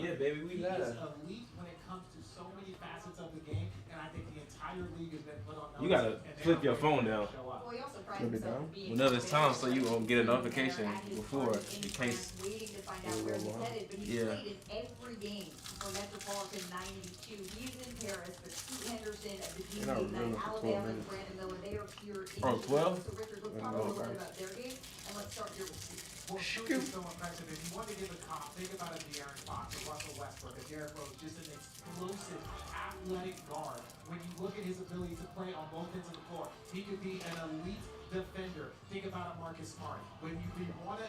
Yeah, baby, we He is live. elite when it comes to so many facets of the game, and I think the entire league has been put on You notice, gotta and they flip are your ready phone to down. show up. Well, he also prides Flip it himself down. on being Whenever it's time, very so you won't get a there notification at his before, party in in case. France, waiting to find out where he's headed. But he's Yeah. played in every game for Metropolitan 92. He's in Paris, but Scoot Henderson of the You're not G-League really Night, for 12 Alabama, and minutes. Brandon Miller, they are here in Oh, 12? So Richard, let's talk a little bit about their game, and let's start here with Scoot. Well, Scoot is so impressive. If you want to give a comp, think about a De'Aaron Fox, a Russell Westbrook, a Derrick Rose, just an explosive, athletic guard. When you look at his ability to play on both ends of the floor, he could be an elite defender. Think about a Marcus Smart. When you want to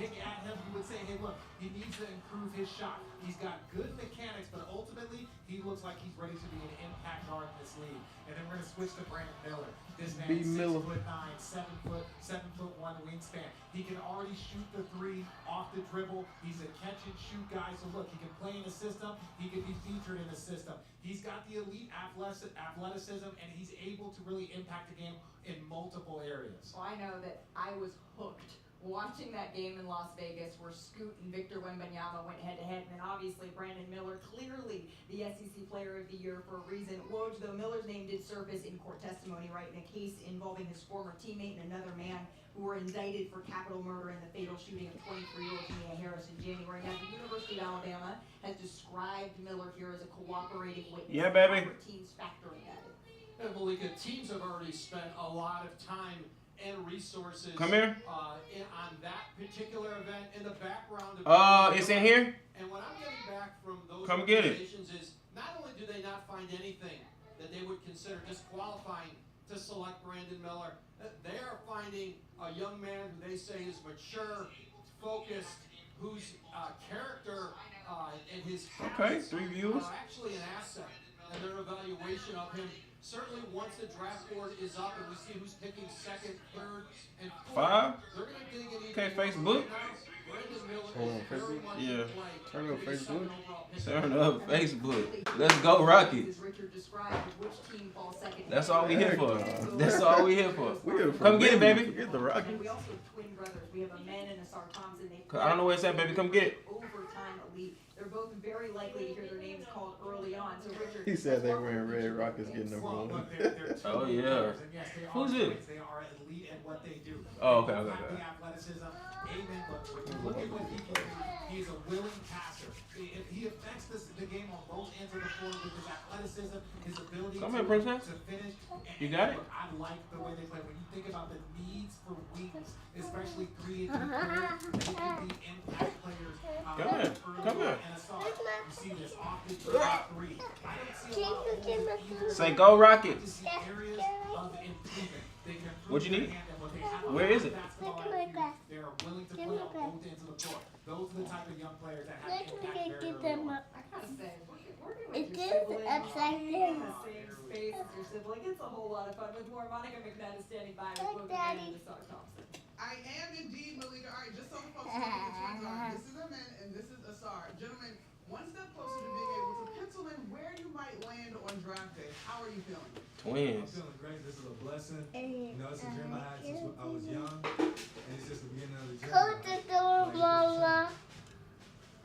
pick at him, you would say, hey, look, he needs to improve his shot. He's got good mechanics, but ultimately, he looks like he's ready to be an impact guard in this league. And then we're going to switch to Brandon Miller. This man, 6'9", 7'1" wingspan. He can already shoot the three off the dribble. He's a catch and shoot guy. So look, he can play in a system. He can be featured in a system. He's got the elite athleticism, and he's able to really impact the game in multiple areas. Well, I know that I was hooked watching that game in Las Vegas where Scoot and Victor Wembanyama went head-to-head, and then obviously Brandon Miller, clearly the SEC Player of the Year for a reason. Woj, though, Miller's name did surface in court testimony, right, in a case involving his former teammate and another man who were indicted for capital murder in the fatal shooting of 23-year-old Mia Harris in January. Now, the University of Alabama has described Miller here as a cooperating witness. Yeah, baby. How are teams factoring at it? And Malika, teams have already spent a lot of time and resources Come here. on that particular event in the background of It's in here? And what I'm getting back from those Come get it. organizations is not only do they not find anything that they would consider disqualifying to select Brandon Miller, they are finding a young man who they say is mature, focused, whose character and his habits 3 views. are actually an asset. And their evaluation of him, certainly once the draft board is up and we see who's picking second, third, and fourth, 5? they're going to dig in even Okay, more. Facebook? Right now, Brandon Miller Hold on, is very Facebook? much Yeah. in play Turn on with the Facebook. second overall pick. Turn up Facebook. Let's go Rockets. As Richard described, which team falls second. That's all we here for. That's all we here for. We here for Come get it, baby. Forget the Rockets. And we also have twin brothers. We have a man and a Sar Thompson. They I don't know where it's at, baby. Come get it. Overtime elite. They're both very likely to hear their names called early on. So Richard, He said they wearing red Rockets getting number Well, one. look, they're two Oh, elite yeah. players, and yes, they are Who's it? twins. They are elite at what they do. Oh, okay, They okay, have okay. the athleticism. Amen. But when you look at what he can do, he is a willing passer. He affects the game on both ends of the floor with his athleticism, his ability Come here, princess. to finish. You got it? Look, I like the way they play. When you think about the needs for wings, especially 3 and 2 players, they can be impact players. Come here. Come here. And a star. You see this off the three. I don't see a lot of holes either. Say go To Rockets. see areas of improvement. They can improve What you need? their hand and what they have Where is it? basketball IQ. They are willing to play on both ends of the floor. Those are the type of young players that have impact very early on. I gotta say, working with It your is sibling, upside in the down. same space as your sibling, it's a whole lot of fun. With more, Monica McNutt is standing by with both Daddy. men and Sar Thompson. I am indeed, Malika. All right, just so the folks know what the twins are. This is Amen and this is Asar. Gentlemen, one step closer to being able to pencil in where you might land on draft day. How are you feeling? I'm Twins. feeling great. This is a blessing. You know, it's a dream I had since I was young, and it's just the beginning of the journey. Close the door, Mama.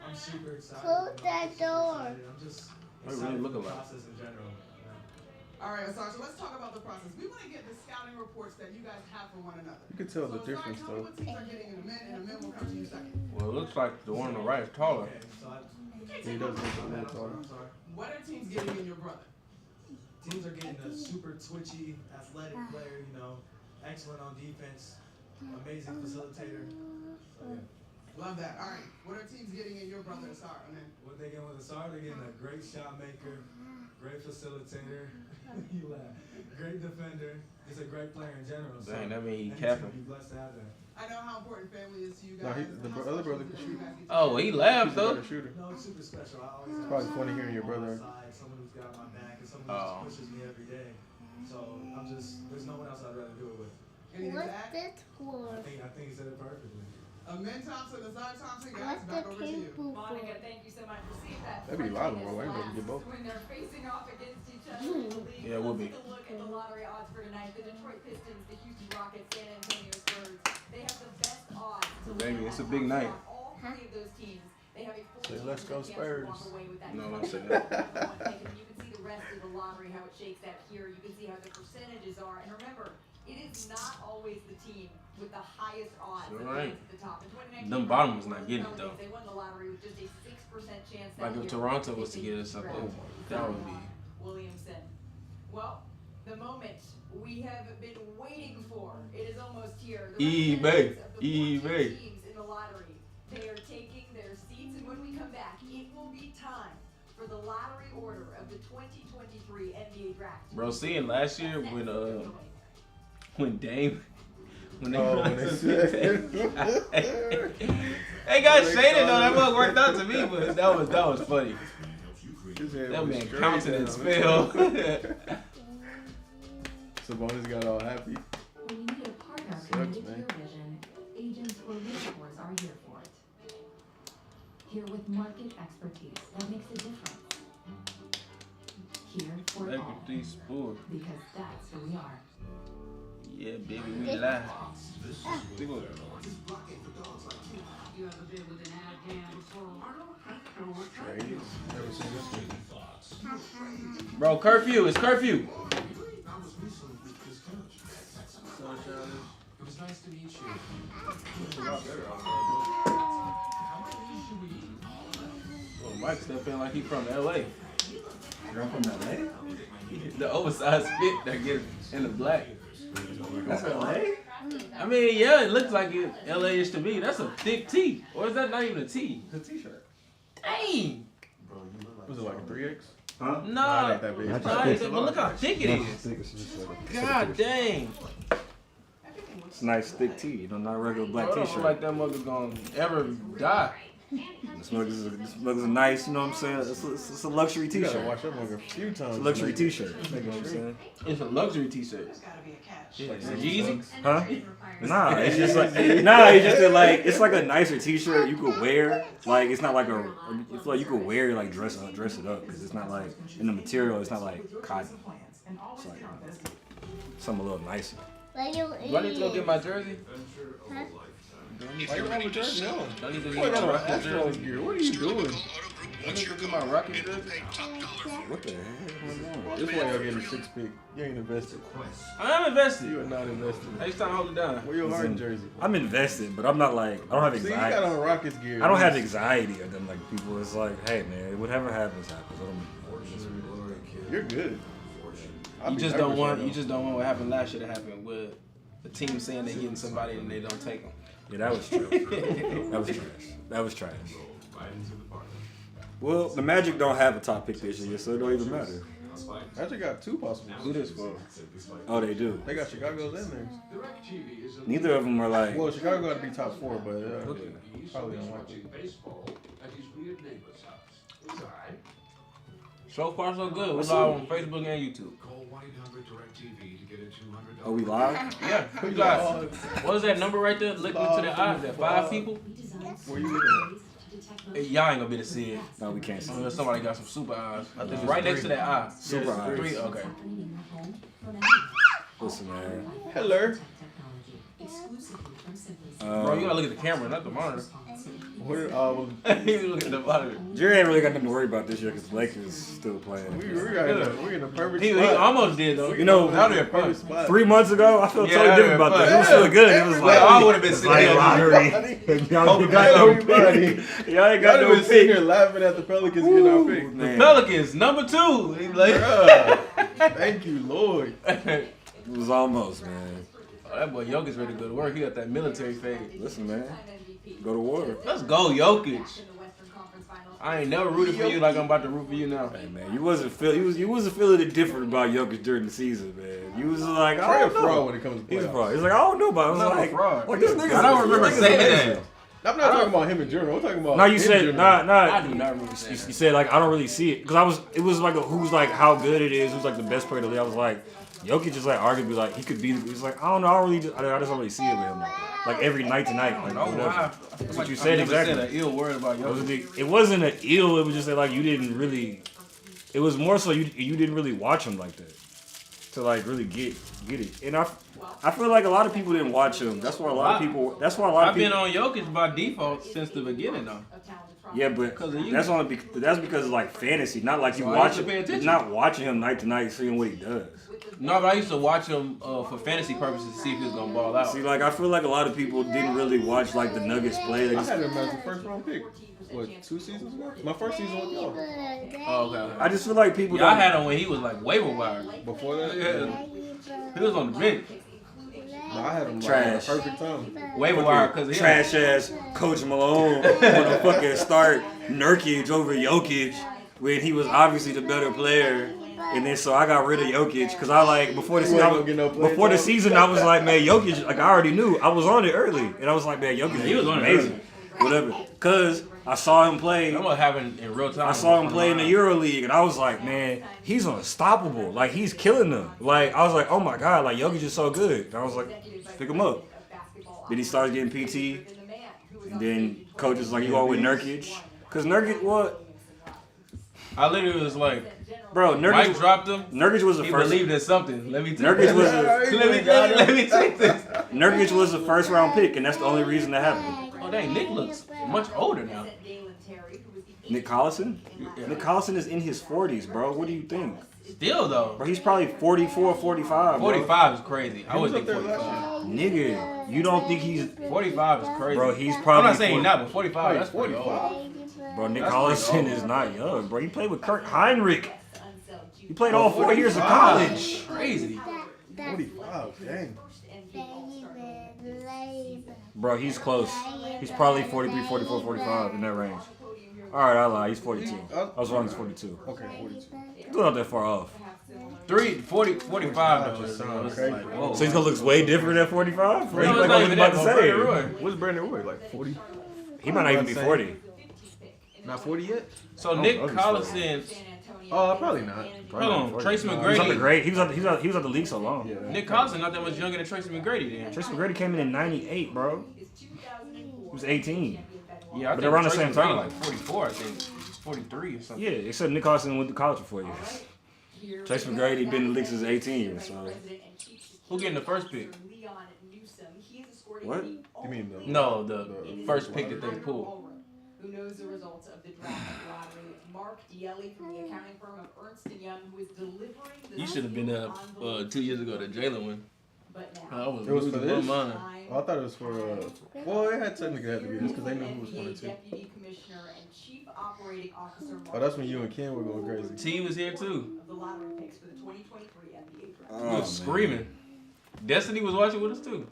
I'm super excited. Close you know, that I'm just door. excited. I'm just What it really excited look for the like? process in general. You know. All right, Asar, so let's talk about the process. We want to get the scouting reports that you guys have for one another. You can tell the So, Asar, difference tell me though. what teams are getting in a minute, and Amen will come to you second. Well, it looks like the one on the right is taller. Okay, so He does look a little I'm taller. sorry. What are teams getting in your brother? Teams are getting a super twitchy, athletic player. You know, excellent on defense, amazing facilitator. So yeah. Love that. All right, what are teams getting in your brother, Asar? Amen. What they get with Asar, they're getting a great shot maker, great facilitator, you laugh, great defender, just a great player in general. So Dang, that mean he any team capping. would be blessed to have that. I know how important family is to you No, guys. the How other special brother is can it that you shoot. guys get Oh, to- he He's laughs a though. better shooter. No, it's super special. I always It's have probably someone funny hearing your on my brother. side, someone who's got my back, and someone who Oh. just pushes me every day. So there's no one else I'd rather do it with. Anything to What's add? this for? I think he said it perfectly. Amen Thompson, Asar Thompson, guys, What's back the over to you. table for? Monica, thank you so much for seeing that. That'd be a lot of friendliness more. I ain't gonna get last both. When they're facing off against each other in the league. Yeah, it will Let's be. take a look at the lottery odds for tonight. The Detroit Pistons, the Houston Rockets, San Antonio Spurs. They have the best odds to Baby, win it's a at big Top night. Spot. All three of those teams, They have a Say, 14% let's go chance to Spurs. walk away with that No, number don't say one that. pick. And you can see the rest of the lottery, how it shakes out here. You can see how the percentages are. And remember, it is not always the team with the highest odds Sure that ain't. lands at the top. In 2019, Them bottom was not getting it, though. They won the lottery with just a 6% chance. Like that if year. Toronto was to get us up there, that would be. Williamson. Well, the moment we have been waiting for, it is almost here. The eBay. representatives of the 14 teams in the lottery, they are taking their seats, and when we come back, it will be time for the lottery order of the 2023 NBA draft. Bro, seeing last year when Dame. When they, Oh, when they said- they got shaded though. That mug worked out to me, but that was funny. His head That was man straight countenance down. fell. Sabonis got all happy. When you need a partner Sucks, committed to man. your vision, agents or mentors are here for it. Here with market expertise that makes a difference. Here for Like all, with these sports. because that's who we are. Yeah, baby, we live. You ever been with an Afghan before? Crazy. Never seen this one. Bro, curfew. It's curfew. So childish. It was nice to meet you. It's a lot better outside. How many of these should we eat? Well, Mike stepped in like he from LA. You're from LA? The oversized fit that gets in the black. That's LA? I mean, yeah, it looks like it LA-ish to me. That's a thick tee. Or is that not even a tee? It's a t-shirt. Dang. Was it like a 3X? Huh? Nah, it ain't that big. nah, but look how thick it is. God dang. It's a nice thick tee, you know, not a regular black Bro, I don't t-shirt. feel like that mother gonna ever die. This mug is a nice, you know what I'm saying? It's a luxury You gotta t-shirt. wash that mug a few times. It's a luxury to make it. t-shirt. You know what I'm saying? It's a luxury t-shirt. There's gotta be a catch. Yeah, it's a Yeezy. Huh? Nah, it's just like it's just a, like it's like a nicer t-shirt you could wear. Like it's not like a it's like you could wear like dress it up because it's not like in the material. It's not like cotton. It's like something a little nicer. Do I need to go get my jersey? Why you have a jersey on? Do I need to Boy, get got my on Rockets Astros jersey? gear. What are you doing? I need to get my Rockets jersey. What the hell? This way you're getting a 6-pick. You ain't invested. I am invested. You are not invested. Hey, it's time to hold it down. Where your Harden jersey? I'm invested, but I'm not like I don't have See, you got anxiety. on Rockets gear. I don't have anxiety of them like people. It's like, hey man, whatever happens, happens. I don't, You're good. I'd You be just don't nervous want. right You just don't want what happened last year to happen with the team saying they're getting somebody and they don't take them. yeah, that was trash. That was trash. That was trash. Well, the Magic don't have a top pick this year, so it don't even matter. now. Magic got 2 possibles. Who this for? Oh, they do. They got Chicago's in there. Neither of them are like. Well, Chicago got to be top 4, but probably unlikely. So far, so good. We're live on Facebook and YouTube. Are we live? Yeah, who got? What is that number right there? Look to the eye. Is that 5 people? Where you looking Hey, y'all ain't gonna be able to see it. No, we can't see. Unless somebody got some super eyes. It's right next to that eye. Super eyes. 3, okay. Listen, man. at? Hello. Bro, you gotta look at the camera, not the monitor. What, You look at the monitor. Jerry ain't really got nothing to worry about this year because the Lakers still playing. we're in a perfect He spot. almost did though. You know, that would have been Perfect fun. spot. 3 months ago, I felt Yeah, totally different about that. It was feeling good. It was Well, I like, would have been it's sitting like there. lottery. Y'all ain't got no pick. Y'all ain't got Y'all no been sitting pick. here laughing at the Pelicans getting our pick. Man. Pelicans, number 2. He like, Bruh. Thank you, Lord. It was almost, man. Oh, that boy Jokic's ready to go to work. He got that military fade. Listen, man. Go to war. Let's go, Jokic. I ain't never rooted for you like I'm about to root for you now. Hey, man, you wasn't feeling it different about Jokic during the season, man. You was like, Trey I a don't know. fraud when it comes to He's a playoffs. fraud. He's like, I don't know about it. I was I'm not like, a fraud. like this nigga. I don't remember saying that. I'm not talking about him in general. I'm talking about No, you in said general. I do not remember You saying that. said like I don't really see it because it was like who's like how good it is, who's like the best player in the league. I was like, Jokic is like arguably like he could be. He's like I don't know. I just don't really see it with him. Like every night to night. Like, Oh, whatever. wow. That's what you I've said never exactly. said an ill word about Jokic. It wasn't an ill. It was just that like you didn't really. It was more so you didn't really watch him like that to like really get it. And I feel like a lot of people didn't watch him. That's why a lot of people. That's why a lot of I've been people. on Jokic by default since the beginning, though. Yeah, but Because of you. that's because of like fantasy, not like you So I used to watching. pay attention. Not watching him night to night, seeing what he does. No, but I used to watch him for fantasy purposes to see if he was gonna ball out. See, like I feel like a lot of people didn't really watch like the Nuggets play. They I just, had him as a first round pick. What, 2 seasons ago? My first season with y'all. Oh, okay. I just feel like people. Yeah, I don't- had him when he was like waiver wire. Before that? Yeah. He was on the bench. No, I had him like, Trash. at the perfect time. Waiver wire because he trash ass Coach Malone want to fucking start Nurkic over Jokic when he was obviously the better player. And then so I got rid of Jokic because I like before the season. I was like, man, Jokic. Like I already knew I was on it early, and I was like, man, Jokic, he was on it amazing, whatever. Cause I saw him play. That was happening in real time. I saw him play in the EuroLeague, and I was like, man, he's unstoppable. Like he's killing them. Like I was like, oh my god, like Jokic is so good. And I was like, pick him up. Then he started getting PT, and then coach was like, you going with Nurkic? Cause Nurkic, what? I literally was like, Bro, Mike Nurkic, dropped him. Nurkic was the He first. believed in something. Let me tell Nurkic was let me take this. Nurkic was the first round pick, and that's the only reason that happened. Oh dang, Nick looks much older now. Nick Collison? Yeah. Nick Collison is in his 40s, bro. What do you think? Still though, Bro, he's probably 44, 45. bro. 45 is crazy. I would was think up there 45. Nigga, you don't think he's. 45 is crazy. Bro, he's I'm probably. not saying 40 not, but 45. That's 45. 45. Bro, Nick That's Collison pretty old. is not young, bro. He played with Kurt Heinrich. He played all 4 years of college. Crazy. 45, dang. Bro, he's close. He's probably 43, 44, 45 in that range. Alright, I lied. He's 42. I was wrong, he's 42. Okay, 42. He's not that far off. 45 though. Just It's sound like, crazy. whoa. So he's gonna look way different at 45? No, Like it's I not was even about that, to but say. Brandon Roy. What's Brandon Roy, like 40? He might not even be 40. Not 40 yet? So Nick Oh, Collison, Oh, probably not. hold on, Tracy He was at the McGrady. great. He was at the league so long. Yeah. Nick Collison not that much younger than Tracy McGrady then. Tracy McGrady came in 98, bro. He was 18. Yeah, I But think around the Tracy same McGrady time. like 44, I think. 43 or something. Yeah, except Nick Collison went to college for 4 years. Tracy McGrady been in the league since 18, so. Who getting the first pick? What? You mean the... No, the first pick that they pulled. Who knows the results of the draft lottery? Mark Dielli from the accounting firm of Ernst & Young, who is delivering the You should have been up 2 years ago to Jalen one. But I now, was It was for losing my this? mind. Oh, I thought it was for, well, it had technically had to be this because they knew who was going to. Deputy Commissioner and Chief Operating Officer Oh, that's when you and Ken were going crazy. T was here too. of the lottery picks for the 2023 NBA draft. He was screaming. Destiny was watching with us too.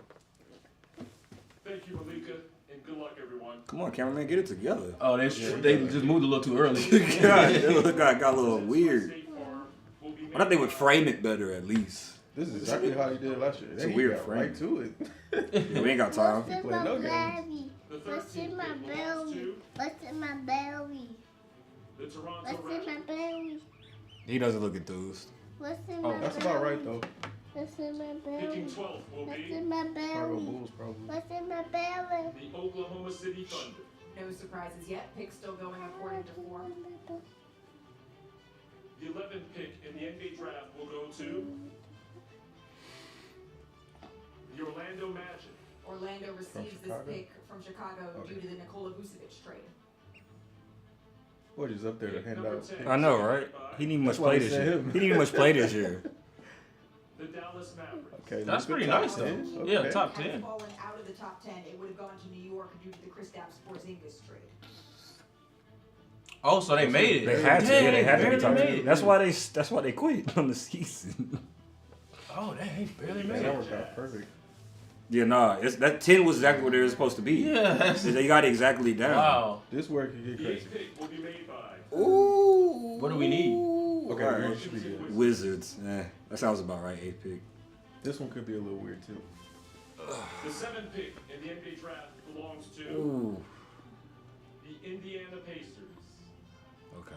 Thank you, Malika, and good luck, everyone. Come on, cameraman, get it together. Oh, they just moved a little too early. God, that got a little weird. State Farm will be I thought they would frame it better at least. This is exactly how he did it last year. It's a He weird got frame. right to it. Yeah, we ain't got time. What's in play no my games. belly? the What's 13th in my pick belongs belly? to What's in my belly? the Toronto What's in my Raptors. belly? He doesn't look enthused. What's in Oh, my that's belly? about right, though. What's in my Picking belly? 12th will What's be in my Chicago belly? Bulls, probably. What's in my belly? the Oklahoma City Thunder. No surprises yet. Picks still going according to form. The 11th pick in the NBA draft will go to the Orlando Magic. Orlando receives this Chicago? pick from Chicago Okay. due to the Nikola Vucevic trade. Boy, just up there to Pick hand number out. 10, I know, right? He didn't much That's why play they this said year. him. He didn't much play this year. The Dallas Mavericks. Okay, That's look pretty at nice top though. 10. Yeah, Okay. top Had 10. fallen out of the top 10, it would have gone to New York due to the Kristaps Porzingis trade. Oh, so they made it. They had to. Yeah, they had to be barely top made 10. it. That's why they quit on the season. Oh, they barely Man, made that it. worked out perfect. Yeah, nah. That 10 was exactly what they were supposed to be. Yeah. They got it exactly down. Wow. This work could get The crazy. 8th pick will be made by Ooh. What do we need? Okay, All the right. work should be good. Wizards. That sounds about right. 8th pick. This one could be a little weird, too. the 7th pick in the NBA draft belongs to Ooh. the Indiana Pacers. Okay.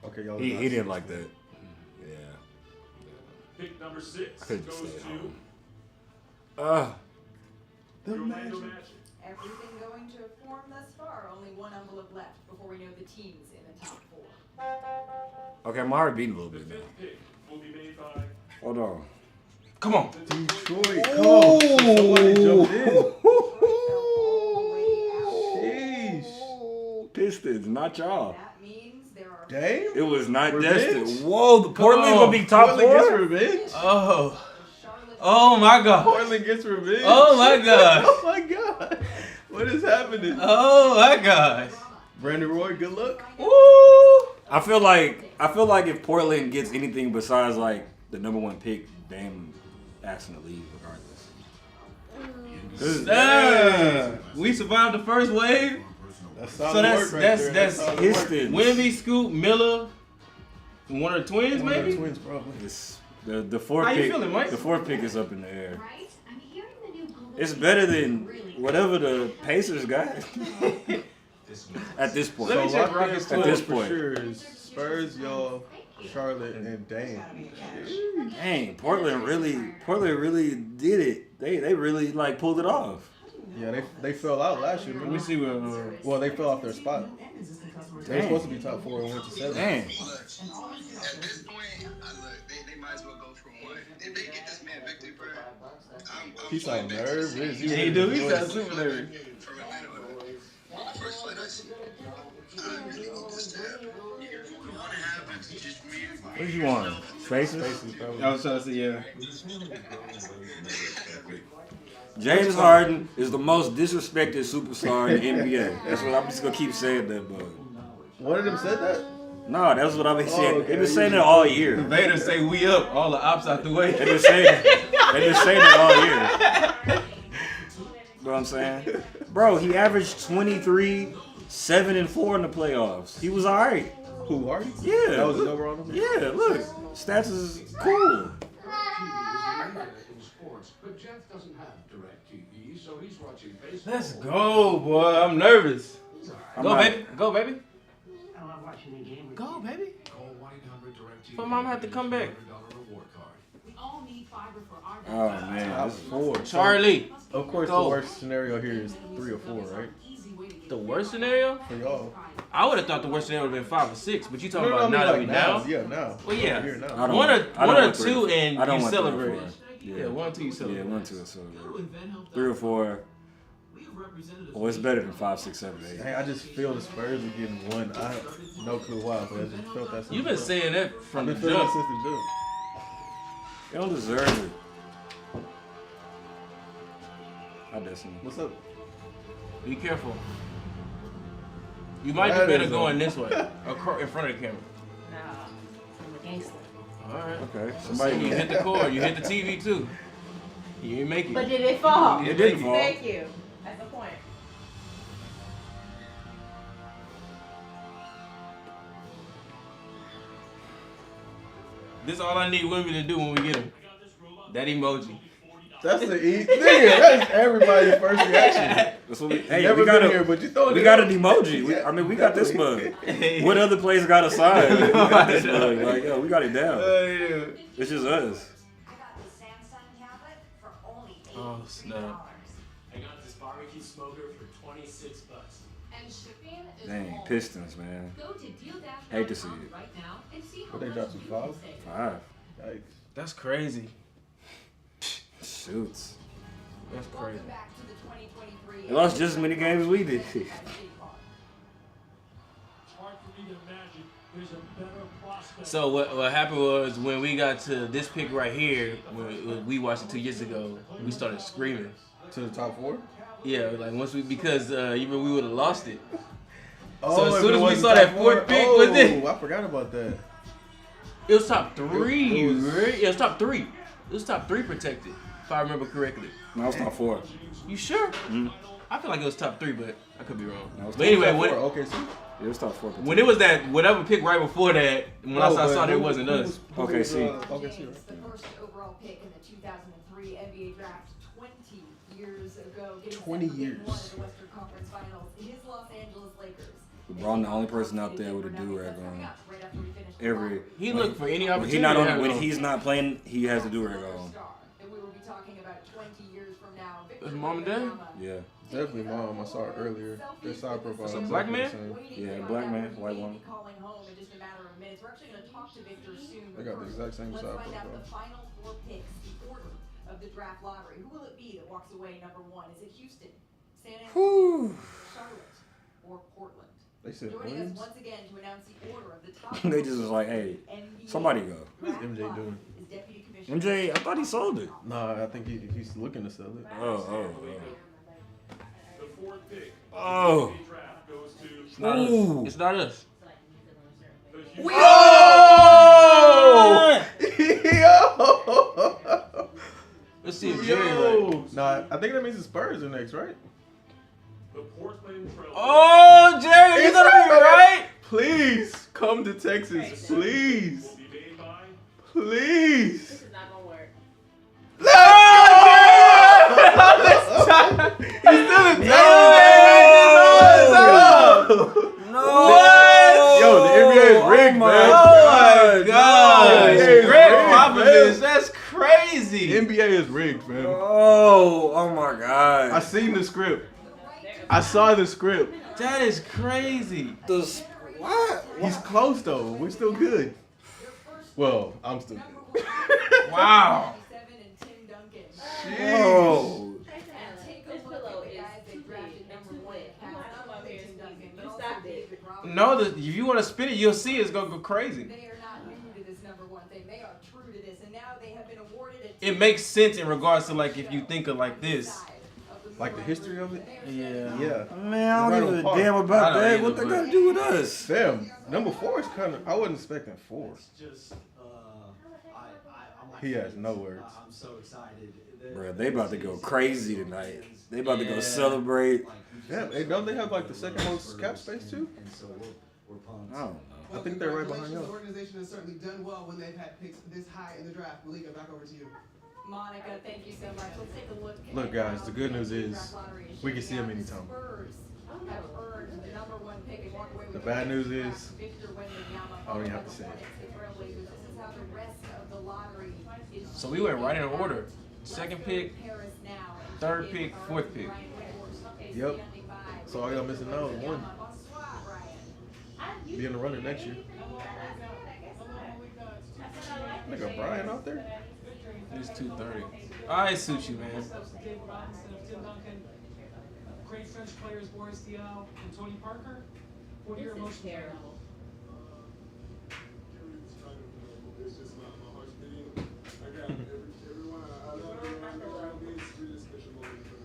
Okay, y'all. He didn't like that. Yeah. Pick number I 6 could goes just stay at to home. the Orlando Magic. Everything going to form thus far. Only one envelope left before we know the teams in the top 4. Okay, my heart beating a little The bit 5th now. pick will be made by Hold on. Come on. Detroit. Come on. Somebody jumped in. Sheesh. Pistons, not y'all. That means there are Dame? It was not Revenge? destined. Whoa, the Portland on. gonna be top Portland gets 4? revenge? Oh my God. Portland gets revenge? Oh my God. Oh my God. What is happening? Oh my God. Brandon Roy, good luck. Woo. I feel like if Portland gets anything besides like the #1 pick, Dame asking to leave regardless. Damn. We survived the first wave. That's solid So work right there. that's solid Houston. Wemby, Scoot, Miller, one of the twins, work. maybe. Twins, probably. It's, the fourth How you pick. feeling, Mike? The fourth pick is up in the air. Right? I'm hearing the new Google It's better than whatever the Pacers got at this point. Let me So check locked in Rockets for this for point. sure is Spurs, y'all, Charlotte, and Dame. Sheesh. Dang, Portland really did it. They really like pulled it off. Yeah, they fell out last year. Let me Remember? see what. Well, they fell off their spot. They were Dang. supposed to be top 4 and went to 7. Dang. At this point, they might as well go for one. If they get this man victory, bro, I'm He sound nervous. He do. He sounds super nervous. for the first fight I see. I really want this to happen. You want to have it, just me. What did you want? Spaces? Faces, probably. I was trying to say yeah. James Harden is the most disrespected superstar in the NBA. That's what I'm just gonna keep saying that, but One of them said that? no, that's what I've been saying. okay. They've been saying it all year. Vader say we up, all the ops out the way. They've been saying it all year. You know what I'm saying? Bro, he averaged 23, 7 and 4 in the playoffs. He was alright. Who, Hardy? Yeah. That was his overall number? Yeah, look. Stats is cool. But Jeff doesn't have DirecTV, so he's watching baseball. Let's go, boy. I'm nervous. Go, out. baby. Go, baby. I love watching the game. Go, baby. Call 1-800-DirecTV. But Mom had to come back. $100 reward card. We all need fiber for our Oh man. Top This is 4. Charlie. Of course, Go. the worst scenario here is 3 or 4, right? The worst scenario? For y'all. I would have thought the worst scenario would have been 5 or 6, but you talking No, about I mean, now that like we now. down? Yeah, now. Well, yeah. Here now. I don't One want- or I don't want 2 three or four. and I don't you want 3 or celebrate. 4. Yeah, 1 or 2 you Yeah, celebrate. 1, 2 is celebrate. 3 or 4. Well, it's better than 5, 6, 7, 8. Hey, I just feel the Spurs are getting one. I have no clue why, but I just felt that. You've been saying that from the I've been feeling it jump. since the jump. They don't deserve it. I definitely. What's up? Be careful. You might do That better is going this way, in front of the camera. Nah, I'm a gangster. All right. Okay. Somebody, you hit the cord. You hit the TV too. You didn't make it. But did it fall? You It didn't fall. Thank you. That's the point. This is all I need women to do when we get him. That emoji. That's the nigga. That's everybody's first reaction. That's what we. Hey, Never we got been a, here, but you throw it we in. got an emoji. We, Yeah, I mean, we got this definitely. mug. What other place got a sign? We got this mug. Like, yo, we got it down. Yeah. It's just us. I got the Samsung tablet for only $8. Oh snap. I got this barbecue smoker for $26. And shipping is Dang, all. Pistons, man. Go to deal-dash.com Hate to see it. right now and see how What they much dropped you to can 5? save. 5. Yikes. That's crazy. Shoots. That's crazy. Welcome back to the 2023. They lost just as many games as we did. It's hard for me to imagine there's a better prospect. So what happened was when we got to this pick right here, when we watched it 2 years ago, we started screaming. To the top 4? Yeah, like once we because even we would have lost it. Oh, So as if soon it as we wasn't saw top that fourth 4? pick, oh, was it? I forgot about that. It was top 3, It was- right? Yeah, it was top 3. It was top 3 protected, if I remember correctly. No, it's not 4. You sure? Mm-hmm. I feel like it was top 3, but I could be wrong. No, it's But top anyway, Top when, 4, okay, so. It was top 4. when it was that whatever pick right before that, when I saw that it wasn't us. Okay, see. Okay, see. James, the first overall pick in the 2003 NBA draft 20 years ago. getting 20 set for game years. 1 of the Western Conference Finals. His Los Angeles Lakers. LeBron, the only person out there with a do-rag on. Every He looked for any when opportunity. he not to on have when one. he's not playing, he has to do rag on. And we will be talking about 20 years from now. Is Mom and Dad? Yeah. Definitely mom. I saw it earlier. Their side profile. That's a is black exactly man? the same. Yeah, black man, white woman. Calling home in just a matter of minutes. We're actually going to talk to Victor soon. They got the exact same Let's side find out profile. the final 4 picks, the order of the draft lottery. Who will it be that walks away number 1? Is it Houston, San Antonio, Charlotte, or Portland? They said Joining us Williams. once again to announce the order of the top. They just was like, hey, somebody go. What's MJ doing? Is Deputy Commissioner MJ, I thought he sold it. Nah, I think he's looking to sell it. Oh. The fourth pick Oh. the draft goes to It's not Ooh. us. It's not us. the Houston Oh! Yo! Let's see if Jerry right. Yo! Nah, I think that means the Spurs are next, right? The Portland Trail. Oh, Jerry, you gonna be right? Please come to Texas, please, Will be made by please. This is not gonna work. He's still in No. What? Yo, the NBA is rigged, man. Oh my God. NBA is Greg rigged, Popovich, man. that's crazy. The NBA is rigged, man. Oh my God. I seen the script. I saw the script. That is crazy. What? He's close though. We're still good. Well, I'm still good. Wow. Oh. This pillow is too big and too wet. I'm up here squeezing. You stopped it. No, if you want to spin it, you'll see it's gonna go crazy. They are not new to this number 1 thing. They are true to this, and now they have been awarded a It makes sense in regards to like if you think of like this. Like the history of it? Yeah. Yeah. Man, I Right don't on give a par. damn I about don't that. either, What they but- got to do with us? Damn. Number 4 is kind of. I wasn't expecting 4. It's just, I'm like, He has no words. I'm so excited. Bro, they about to go crazy tonight. They about to go Yeah. celebrate. Yeah, hey, don't they have like the second most cap space too? And so we're pumped. I don't know. I think they're right behind Congratulations. The y'all. organization has certainly done well when they've had picks this high in the draft. Malika, back over to you. Monica, thank you so much. Let's take a look. Look, at guys, how the good news is draft lottery is we can see shaping him out. The anytime. Spurs have earned the number 1 pick and walk away with The the bad first news draft. is, Victor Wembanyama, I don't even have to followed say by it. the Hornets, the Trailblazers. This is how the rest of the lottery is So we went right in shaping order. out. Second Let's go pick, to Paris now and third check pick, in fourth with pick. Brian Windhorst, Yep. standing by So all y'all missing out is one. Bonsoir, Brian. Be in the running next year. Nigga Brian out there? It's 2:30. I suit you, man. David Robinson of Tim Duncan. Great French players Boris Diaw and Tony Parker. What are your This is emotions right now? terrible. It's just my heart's beating. I got everyone. I love everyone. It's really a special moment for the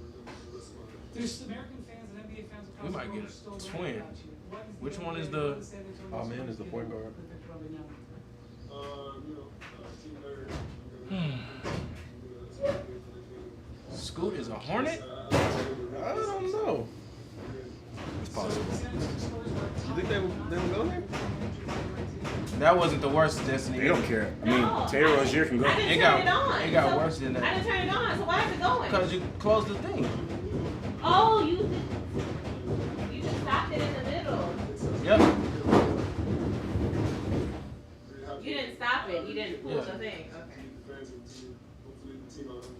rest of my life. There's American fans and NBA fans across We might the get world a still twin. learning about you. What Which the one is NBA the- and San Antonio Oh, man, Spurs is the did point guard. with Victor Wembanyama? Team Larry. Scoot is a Hornet? I don't know. It's possible. You think they will go there? That wasn't the worst destiny. They don't care. I mean, Taylor Rozier can go. I didn't It turn got it on. it got So- worse than I that. didn't turn it on, so why is it going? Because you closed the thing. Oh, you just stopped it in the middle. Yep. You didn't stop it. You didn't pull Yeah. the thing. Okay.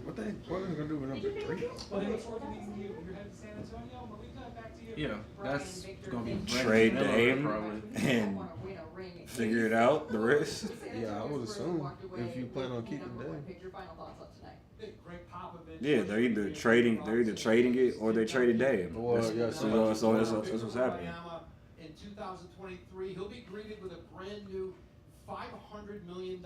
What the heck? What are they gonna do with number 3? Well, they look forward to meeting you. You're headed to San Antonio. Malika, back to you. Yeah, that's gonna be Trade Brandon Dame Miller, probably. and figure it out. The rest. Yeah, I would assume if you plan on keeping Dame. Pick your final thoughts on tonight. Greg Popovich. Yeah, they're either trading it or they traded Dame. Well, That's, yeah, so that's what's happening. In 2023, he'll be greeted with a brand new $500 million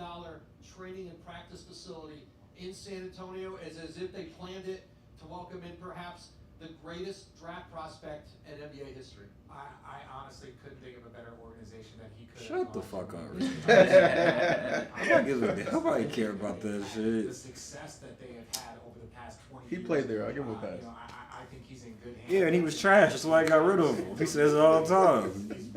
training and practice facility in San Antonio, as if they planned it to welcome in perhaps the greatest draft prospect in NBA history. I honestly couldn't think of a better organization that he could have Shut the gone fuck to. up. Nobody care about that The shit. success that they have had over the past 20 He years. played there. I give him a pass. You know, I think he's in good hands. Yeah, and he was trash. That's why I got rid of him. He says it all the time.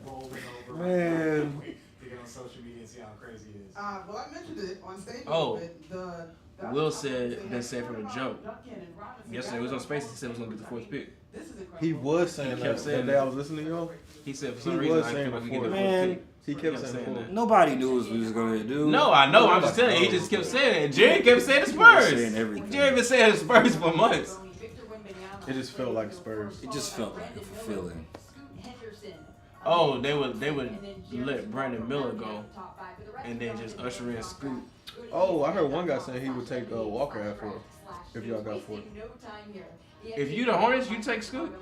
Rolling over. Man. To get on social media and see how crazy it is. Well, I mentioned it on stage a Oh. little bit. Will said that said from a joke. Yesterday it was on Space. He said he was gonna get the 4th pick. He was saying He that. kept saying That day I that. was listening to y'all. He said for He some reason was I saying feel like we get before. the 4th Man, pick. He kept saying before. that. Nobody knew what we was gonna do. No, I know. I'm just telling you. He just kept saying it. Jerry kept saying the He was Spurs. saying everything. Jerry been saying the Spurs for months. Victor Wembanyama It just felt like Spurs. It just felt like a fulfilling. Oh, they would let Brandon Miller go, and then just usher in Scoot. Oh, I heard one guy saying he would take Walker at 4 if y'all got 4. If you the Hornets, you take Scoot.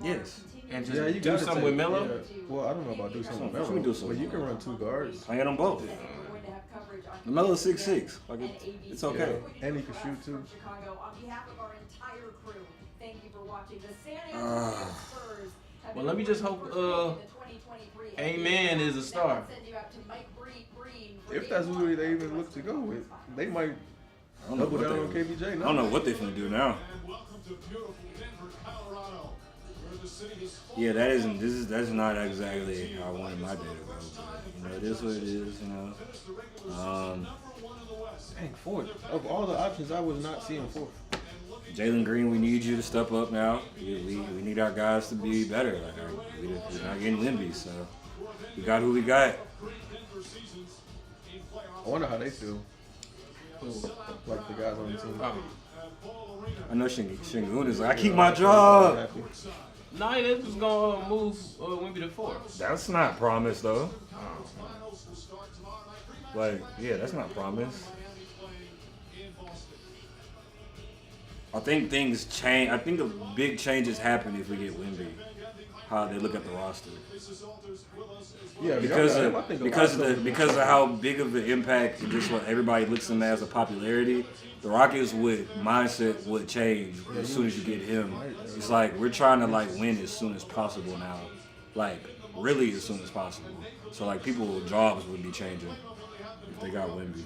Yes. And just you do gotta something take- with Melo. yeah. Well, I don't know about do something with We Melo, can do something. but you can run 2 guards. Play them both. Melo's 6'6". Like it's okay. Yeah. And he can shoot too. Well, let me just hope A-Man is a star. If that's who they even look to go with, they might I don't know double what down they- on KBJ. I don't know what they finna do now. Yeah, that isn't. That's not exactly how I wanted my day to go. But, you know, it is what it is. You know. Dang, 4th. Of all the options, I was not seeing 4th. Jalen Green, we need you to step up now. We need our guys to be better. Like we're not getting Wemby, so we got who we got. I wonder how they feel. Like the guys on the team. I know Şengün is like, I keep my job. Nah, they just gonna move Wemby to 4. That's not promise though. Like, yeah, that's not promise. I think things change. I think the big changes happen if we get Wemby. How they look at the roster. Yeah, because I think of how big of an impact and just what everybody looks at him as a popularity. The Rockets mindset would change as soon as you get him. It's like we're trying to like win as soon as possible now, like really as soon as possible. So like people's jobs would be changing if they got Wemby.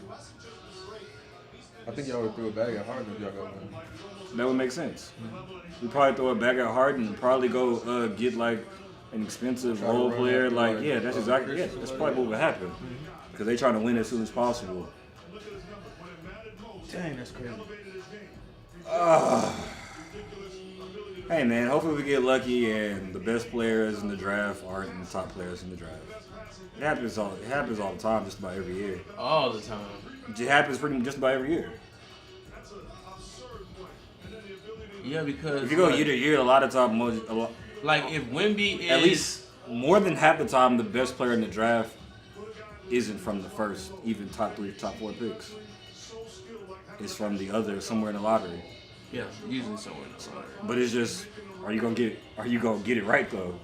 I think y'all would throw it back at Harden if y'all got Wemby. That would make sense. We probably throw it back at Harden and probably go get like an expensive role player. Like that's exactly that's probably what would happen because they trying to win as soon as possible. Dang, that's crazy. Hey man, hopefully we get lucky and the best players in the draft aren't the top players in the draft. It happens all the time, just about every year. All the time. It happens pretty much just about every year. Yeah, because if you go year to year, a lot of time, like if Wemby is at least more than half the time, the best player in the draft isn't from the first, even top 3, top 4 picks. It's from the other somewhere in the lottery. Yeah, usually somewhere in the lottery. But it's just, are you gonna get it right though?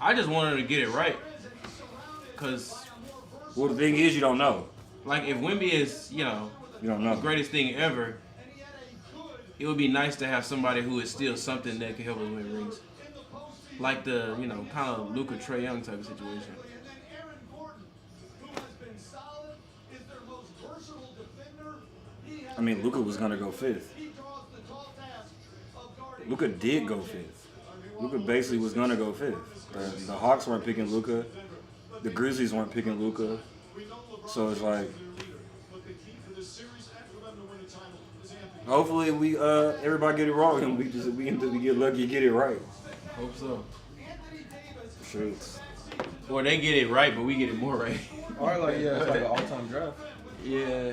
I just wanted to get it right, cause well, the thing is, you don't know. Like if Wemby is, you don't know the greatest thing ever. It would be nice to have somebody who is still something that can help us win rings. Like the, kind of Luka Trae Young type of situation. I mean, Luka was gonna go 5th. Luka did go 5th. Luka basically was gonna go 5th. The Hawks weren't picking Luka. The Grizzlies weren't picking Luka. So it's like, hopefully we everybody get it wrong and we get lucky and get it right. Hope so. Shoots. Or they get it right, but we get it more right. Or it's like an all-time draft. Yeah.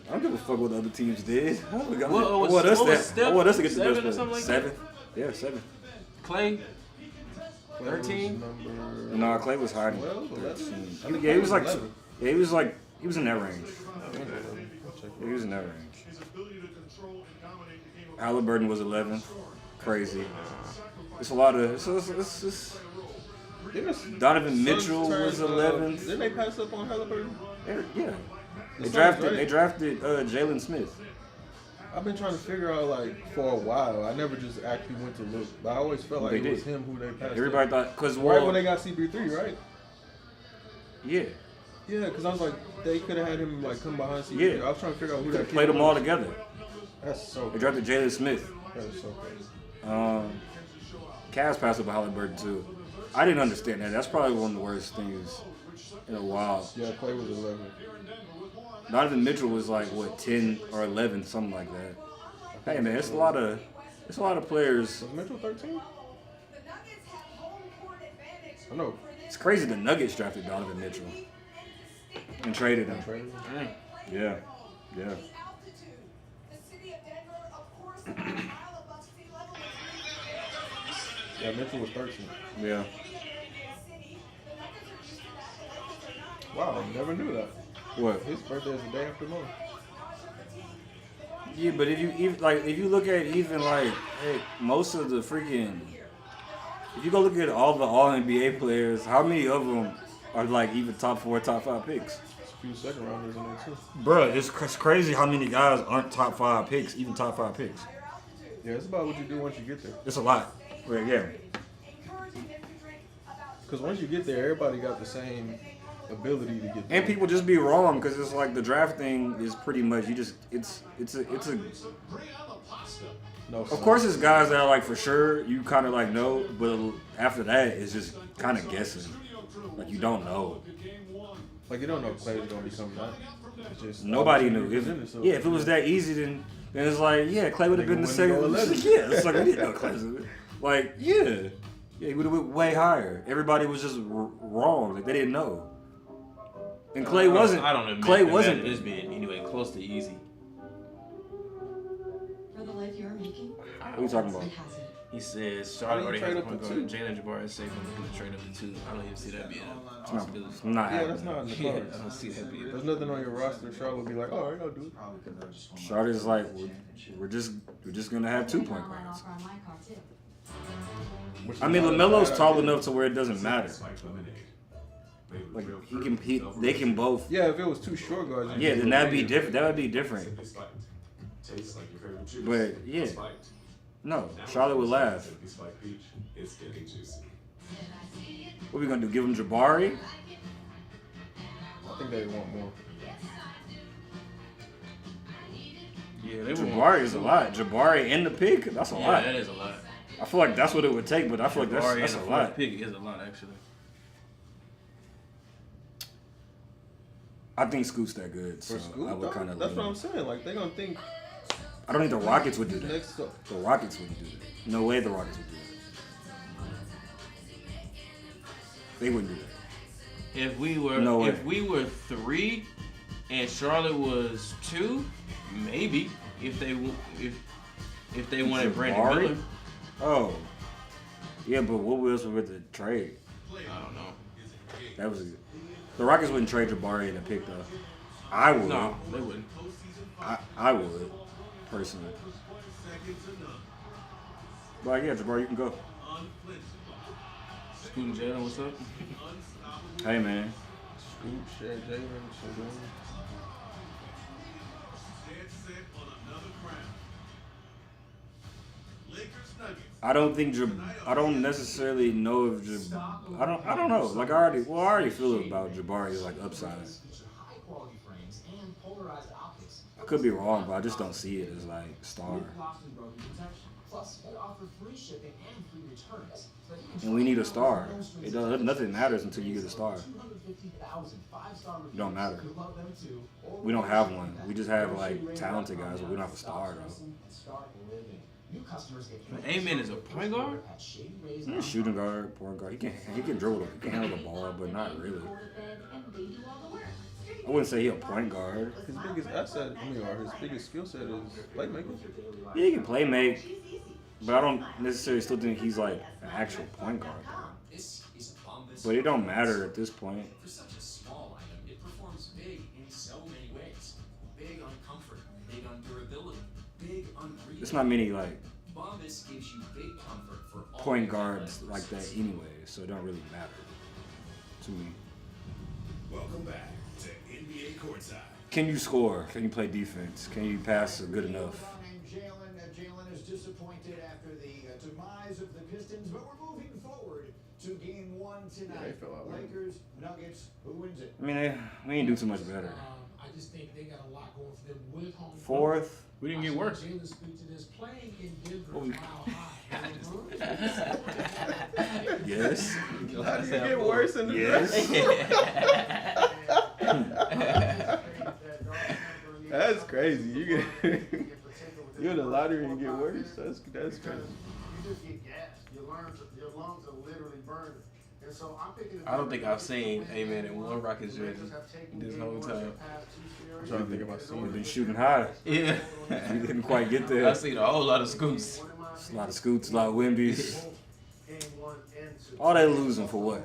I don't give a fuck what the other teams did. I want us to get the best player. Like 7? Yeah, 7. Clay? 13? No, Clay was higher than 13. I think he was he was in that range. He was in that range. Halliburton was 11. Crazy. It's a lot of. Donovan Mitchell was 11. Didn't they pass up on Halliburton? Yeah. They drafted Jalen Smith. I've been trying to figure out for a while. I never just actually went to look, but I always felt like it was him who they passed. Everybody thought right when they got CP3, right? Yeah. Yeah, because I was like, they could have had him come behind CP3. Yeah. I was trying to figure out who that played them all together. That's so. They drafted Jalen Smith. That is so crazy. Cavs passed up on Halliburton too. I didn't understand that. That's probably one of the worst things in a while. Yeah, Clay was 11. Donovan Mitchell was 10 or 11, something like that. Hey man, it's a lot of players. Was Mitchell 13? I know. It's crazy the Nuggets drafted Donovan Mitchell and traded him. Yeah. Yeah, Mitchell was 13. Yeah. Wow, I never knew that. What? His birthday is the day after mine. Yeah, but if you look at even like hey, most of the freaking, if you go look at all the All NBA players, how many of them are like even top 4, top 5 picks? A few second rounders in there too. Bruh, it's crazy how many guys aren't top 5 picks, even top 5 picks. Yeah, it's about what you do once you get there. It's a lot. Yeah. Because once you get there, everybody got the same ability to get there. And people just be wrong because it's like the draft thing is pretty much it's a. No, of course, it's guys that are like for sure you kind of like know, but after that it's just kind of guessing. Like you don't know. Like you don't know if Clay was gonna become that. It's just Nobody knew. If it was that easy, then it's like Clay would have been the same. Yeah, it's like we didn't know Clay was like he would have went way higher. Everybody was just wrong. Like they didn't know. And Clay wasn't. I don't know. Clay wasn't. This being anyway close to easy. For the life you're making, What are you talking about? He says Charlotte already has a point guard. Jalen Jabbar is safe. I'm looking to trade up to 2. I don't even see that being a possibility. Not yeah, that's not in the Yeah, cards. I don't see that being. There's nothing on your roster. Charlotte will be like, all right, I'll do it. Charlotte's like we're just gonna have 2 point guards. I mean, LaMelo's tall enough to where it doesn't matter. Like they can both. Yeah, if it was 2 short guards. Yeah, then that'd be different. That would be different. But yeah, no, Charlotte would laugh. What are we gonna do? Give him Jabari? I think they want more. Yeah, they Jabari is a lot. Jabari in the pick, that's a lot. Yeah, that is a lot. I feel like that's what it would take, but I feel like that's a lot. Pick is a lot actually. I think Scoot's that good, so Scoot, I would kind of. that's what I'm saying. Like they're gonna think. I don't think the Rockets would do that. Next up. The Rockets wouldn't do that. No way the Rockets would do that. They wouldn't do that. If we were 3 and Charlotte was 2, maybe if they wanted Brandon Miller. Oh. Yeah, but what was with the trade? I don't know. That was the Rockets wouldn't trade Jabari in a pick though. I would. No, they wouldn't. I would, personally. But yeah, Jabari, you can go. Scoot and Jalen, what's up? Hey man. Scoot, Shed, Jalen, Shadoon. I don't necessarily know if I don't know. Like I already feel about Jabari's like upside. I could be wrong, but I just don't see it as like star. And we need a star. Nothing matters until you get a star. It don't matter. We don't have one. We just have like talented guys, but we don't have a star though. A-Man is a point guard? He's a shooting guard, point guard. He can dribble. He can handle the ball, but not really. I wouldn't say he's a point guard. His biggest asset, or his biggest skill set is playmaking. Yeah, he can play make, but I don't necessarily still think he's like an actual point guard. But it don't matter at this point. For such a small item, it performs big in so many ways. Big on comfort, big on durability, big on breathing. There's not many like Bombas gives you big comfort for all point guards like that anyway, so it don't really matter to me. Welcome back to NBA Courtside. Can you score? Can you play defense? Can you pass good enough? Jalen is disappointed after the demise of the Pistons, but we're moving forward to Game 1 tonight. Lakers, Nuggets, who wins it? I mean, we ain't do too much better. I just think they got a lot going for them with home. Fourth. We didn't get worse. Jalen speak to this playing in Denver. Yes. How do you get worse in the That's crazy. You get you're in the lottery and get worse. That's crazy. You just get gassed. Your lungs are literally burned. And so I'm thinking. I don't think I've seen A-Man in one Rockets jersey this whole time. I'm trying to think about seeing. We've been shooting high. Yeah. We didn't quite get there. I've seen a whole lot of scoots. A lot of scoots, a lot of Wimbies. All they losing for what?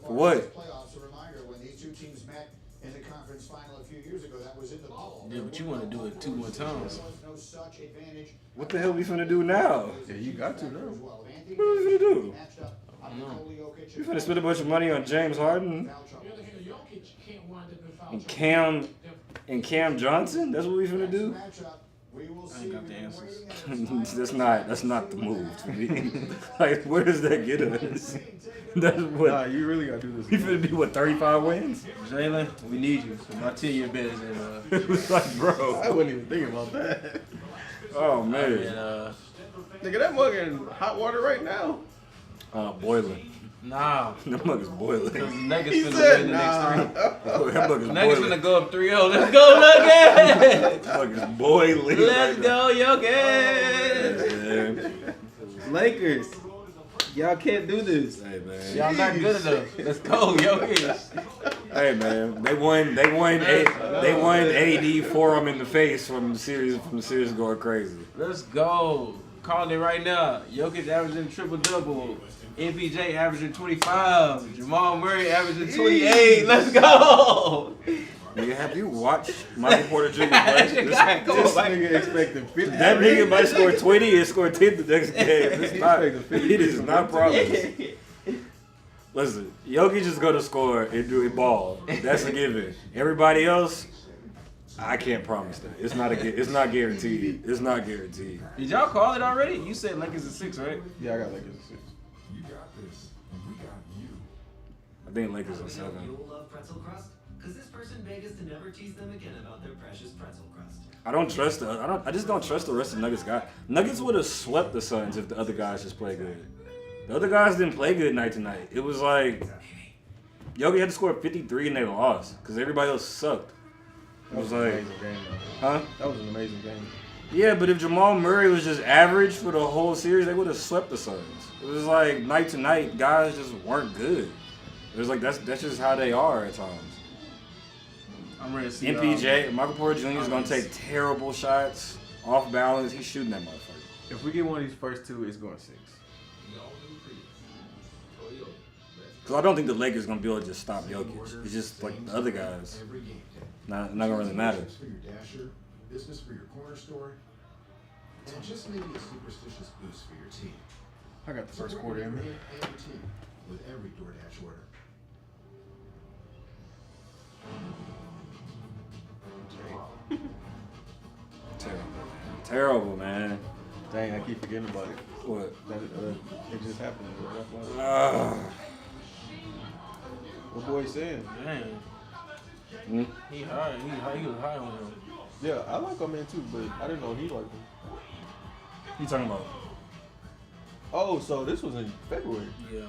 For what? Playoffs, a reminder when these two teams met in the conference final a few years ago, that was in the bubble. Yeah, but you want to do it 2 more times. No such advantage. What the hell we finna do now? Yeah, you got to now. What are we finna do? I don't know. We finna spend a bunch of money on James Harden Jokic can't wind up in foul and trouble. Cam Johnson. That's what we finna do. I ain't got the answers. that's not the move to me. Like, where does that get us? That's what. Nah, you really gotta do this. We finna do what, 35 wins? Jalen, we need you. My 10-year bet is in. It was like, bro. I wasn't even thinking about that. Oh man. Nigga, that mug in hot water right now. Boiling. Nah. That mug is boiling. Because Nuggets He finna said win the nah. next 3. Oh, that mug is Nuggets boiling. finna go up 3-0. Let's go, Nuggets! That mug is boiling. Let's right go, Jokic! now. Lakers. Y'all can't do this. Hey man. Y'all not good enough. Let's go, Jokic. Hey man, they won AD for them in the face from the series going crazy. Let's go. Calling it right now. Jokic averaging triple-double. MPJ averaging 25. Jamal Murray averaging 28. Let's go. Nigga, have you watched Michael Porter Jr. play? This nigga expecting 50. That nigga might score 20 and score 10 the next game. It is not promise. Listen, Jokic is gonna score and do a ball. That's a given. Everybody else, I can't promise that. It's not guaranteed. It's not guaranteed. Did y'all call it already? You said Lakers at 6, right? Yeah, I got Lakers at 6. You got this, and we got you. I think Lakers at 7. You'll love pretzel crust? Because this person begs us to never tease them again about their precious pretzel crust. I just don't trust the rest of Nuggets guys. Nuggets would have swept the Suns if the other guys just played good. The other guys didn't play good night to night. It was like Yogi had to score 53 and they lost because everybody else sucked. It was like, an amazing game, huh? That was an amazing game. Yeah, but if Jamal Murray was just average for the whole series, they would have swept the Suns. It was like night to night, guys just weren't good. It was like that's just how they are at times. I'm ready to see MPJ, Michael Porter Jr. is gonna take terrible shots off balance. He's shooting that motherfucker. If we get one of these first two, it's going 6. Because I don't think the Lakers are gonna be able to just stop Jokic. It's just like the other guys. Not gonna really matter. For your dasher, business for your corner store, and just maybe a superstitious boost for your team. I got the first quarter in me. And your team with every DoorDash order. Terrible, man. Dang, I keep forgetting about it. What? That it just happened. What boy saying? Dang. Hmm? He was high on him. Yeah, I like him in too, but I didn't know he liked him. You talking about? Oh, so this was in February. Yeah.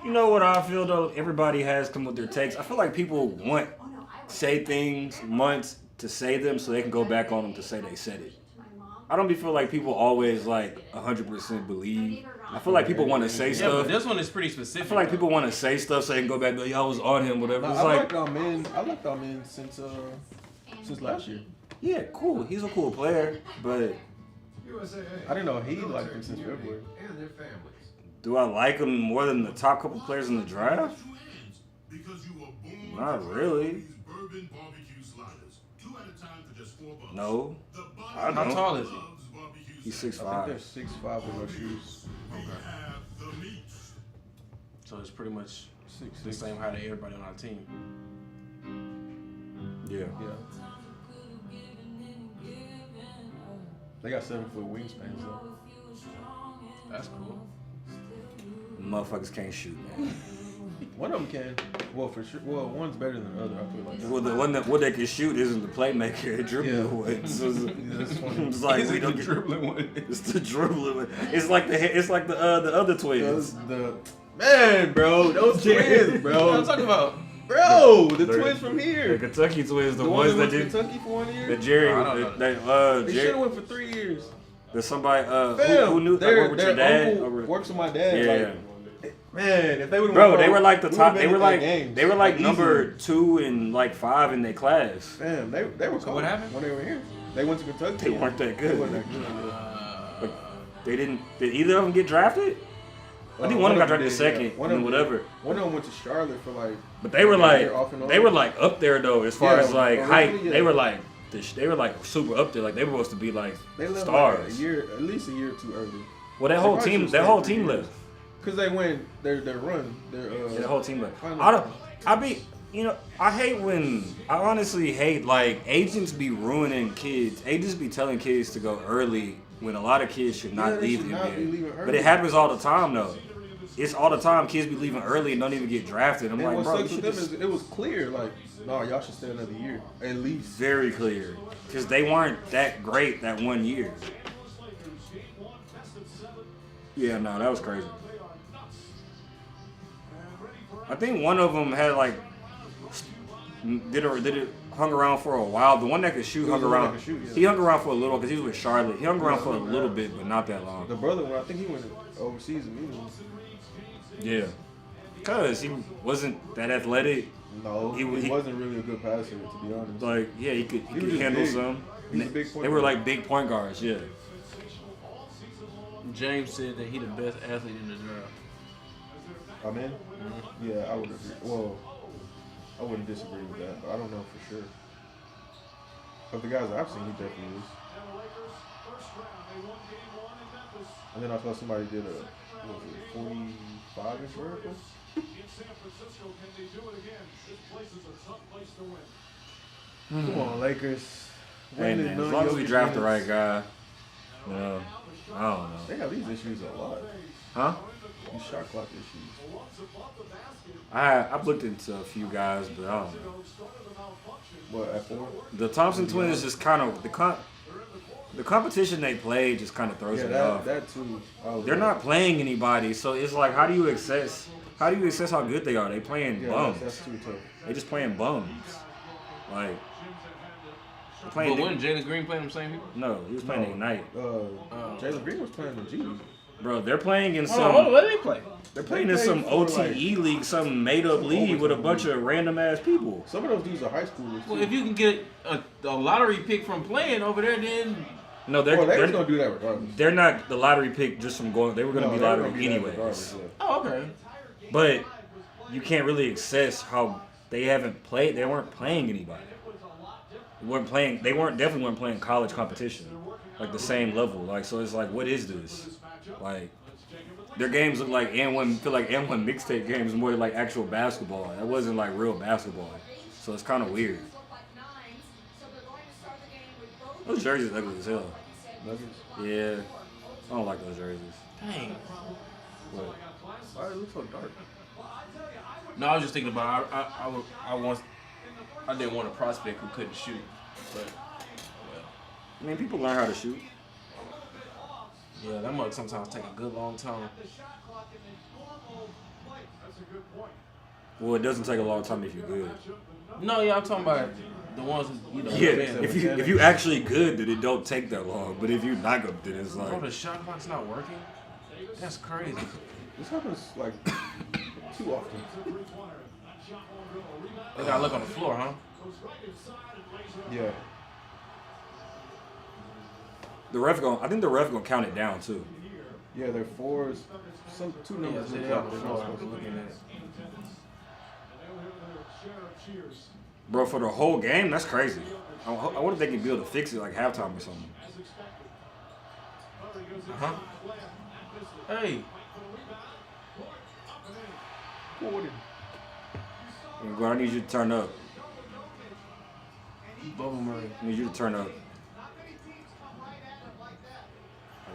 You know what I feel though? Everybody has come with their takes. I feel like people say things months to say them so they can go back on them to say they said it. I don't feel like people always like 100% believe. I feel like people want to say stuff. Yeah, but this one is pretty specific. I feel like people want to say stuff so they can go back and go, y'all was on him, whatever. No, It's I like, liked our man since last year. yeah, cool. He's a cool player, but I didn't know he liked him since February. And their families. do I like him more than the top couple players in the draft? Not really. No. I How don't. tall is he? He's I think 6'5". they're 6'5" with no shoes. So it's pretty much 6'6". the same height as everybody on our team. Yeah. They got 7-foot wingspans though. That's cool. Motherfuckers can't shoot, man. One of them can. Well, for sure. Well, one's better than the other. I feel like. Well, the one that what they can shoot isn't the playmaker, it's dribbling one. So it's like Is we it don't the get dribbling one? It's the dribbling one. It's like the other twins. Man, bro, those twins, bro. What I'm talking about? Bro, the twins from here. The Kentucky twins, the The ones one that that did Kentucky for 1 year. the Jerry. I don't They Jerry. should have went for 3 years. There's somebody Fam, who knew that their worked with your dad. uncle works with my dad. Yeah. Like, man, if they would have, Bro, they were like the top. They were like number 2 and like 5 in their class. Fam, they were cold what happened? when they were here. They went to Kentucky. They weren't that good. They weren't that good. They didn't. Did either of them get drafted? I think one of them got drafted second. One and of them whatever. One of them went to Charlotte for like. But they were like off and on. they were like up there though as far as like height. Yeah. They were like super up there. Like they were supposed to be like they left stars. Like at least a year too early. Well, that whole team left. Cause they went their run. The whole team left. I honestly hate like agents be ruining kids. Agents be telling kids to go early when a lot of kids should not leave the NBA. But it happens all the time though. It's all the time. Kids be leaving early and don't even get drafted. I'm like, what bro, sucks with them is it was clear. Like, no, y'all should stay another year at least. Very clear, because they weren't that great that 1 year. Yeah, no, that was crazy. I think one of them had like did it hung around for a while. The one that could shoot hung around. He hung around for a little because he was with Charlotte. He hung around for a little bit, but not that long. The brother, I think he went overseas immediately. Yeah, because he wasn't that athletic. No, he wasn't really a good passer, to be honest. Like, yeah, he could handle big. some. They were like big point guards, yeah. James said that he the best athlete in the draft. I'm in? Mm-hmm. Yeah, I would agree. Well, I wouldn't disagree with that, but I don't know for sure. Of the guys I've seen, he definitely is. And then I saw somebody did a 45-inch vertical. Come on, Lakers. Hey man, as long as we draft the right guy. No, I don't know. They have these issues a lot. Huh? These shot clock issues. I've looked into a few guys, but I don't know. What, at 4? The Thompson twins just kind of the competition they play just kind of throws me off. That too. They're not playing anybody, so it's like how do you assess how good they are? They playing bums. That's too tough. They just playing bums. Like But wasn't Jalen Green playing the same people? No, he was playing Ignite. Jalen Green was playing in G League. Bro, they're playing in some. What do they play? They're playing in some OTE league, some made-up league with a bunch of random-ass people. Some of those dudes are high schoolers. Well, if you can get a lottery pick from playing over there, then no, they're gonna do that regardless. They're not the lottery pick just from going. They were gonna be lottery anyways. Oh, okay. But you can't really assess how they haven't played. They weren't playing anybody. They definitely weren't playing college competition, like the same level. Like, so it's like, what is this? Like, their games look like feel like M1 mixtape games more like actual basketball. That wasn't like real basketball. So it's kind of weird. Those jerseys ugly as hell. Yeah, I don't like those jerseys. Dang. What? Why do they look so dark? No, I was just thinking about I didn't want a prospect who couldn't shoot, but I mean, people learn how to shoot. Yeah, that mug sometimes take a good long time. Well, it doesn't take a long time if you're good. No, yeah, I'm talking about the ones who, Yeah, if you actually good, then it don't take that long. But if you're not good, then it's like. Bro, the shot clock's not working? That's crazy. This happens like too often. They gotta look on the floor, huh? Yeah. I think the ref gonna count it down too. Yeah, they're fours. Two numbers. Yeah, they're on the floor. I was looking at it. Bro, for the whole game, that's crazy. I wonder if they can be able to fix it like halftime or something. Uh-huh. Hey. I need you to turn up. Bubble Murray. I need you to turn up.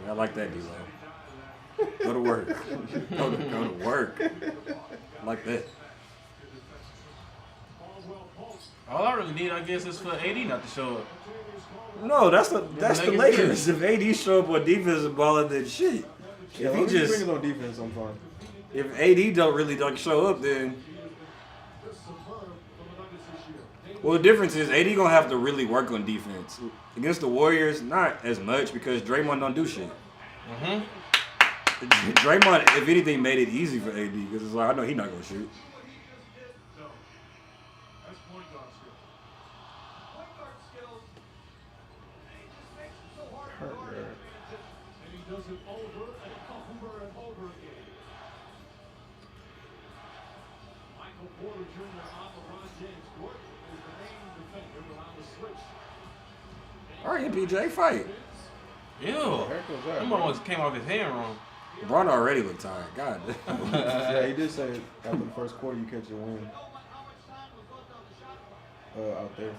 I like that, D-Lo. Go to work. Go to work. I like that. All I really need, I guess, is for AD not to show up. No, that's the Lakers. If AD show up on defense and balling, then shit. Yeah, If he just brings on defense, I'm fine. If AD don't really show up, then well, the difference is AD gonna have to really work on defense against the Warriors. Not as much because Draymond don't do shit. Draymond, if anything, made it easy for AD because it's like I know he's not gonna shoot. All right, MPJ, fight. Ew. That almost came off his hand wrong. Braun already looked tired. God. Yeah, he did say after the first quarter you catch a win. Out there.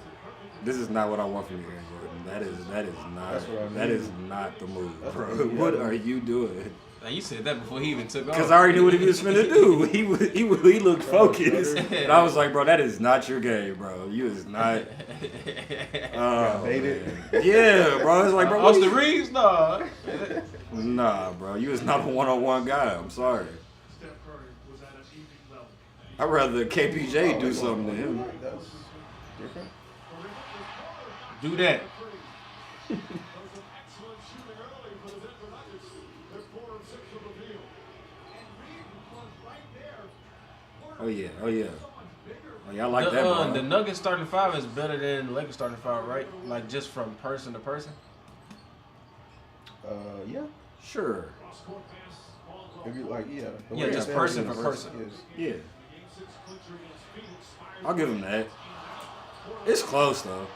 This is not what I want from you, Aaron Gordon. That is not. That's what I mean. That is not the move, That's bro. what What are you doing? Now, you said that before he even took off. Because I already knew what he was finna do. He looked focused, and I was like, bro, that is not your game, bro. You is not. Oh, yeah, bro. It's like, bro, Austin Reeves, nah. Nah, bro. You is not a one-on-one guy. I'm sorry. I'd rather KPJ do something to him. That's different. Do that. Oh yeah. Oh yeah, I like that. Bro. The Nuggets starting five is better than the Lakers starting five, right? Like just from person to person. Yeah. Sure. If you like, yeah. Yeah, just person for person. Yeah. I'll give him that. It's close though.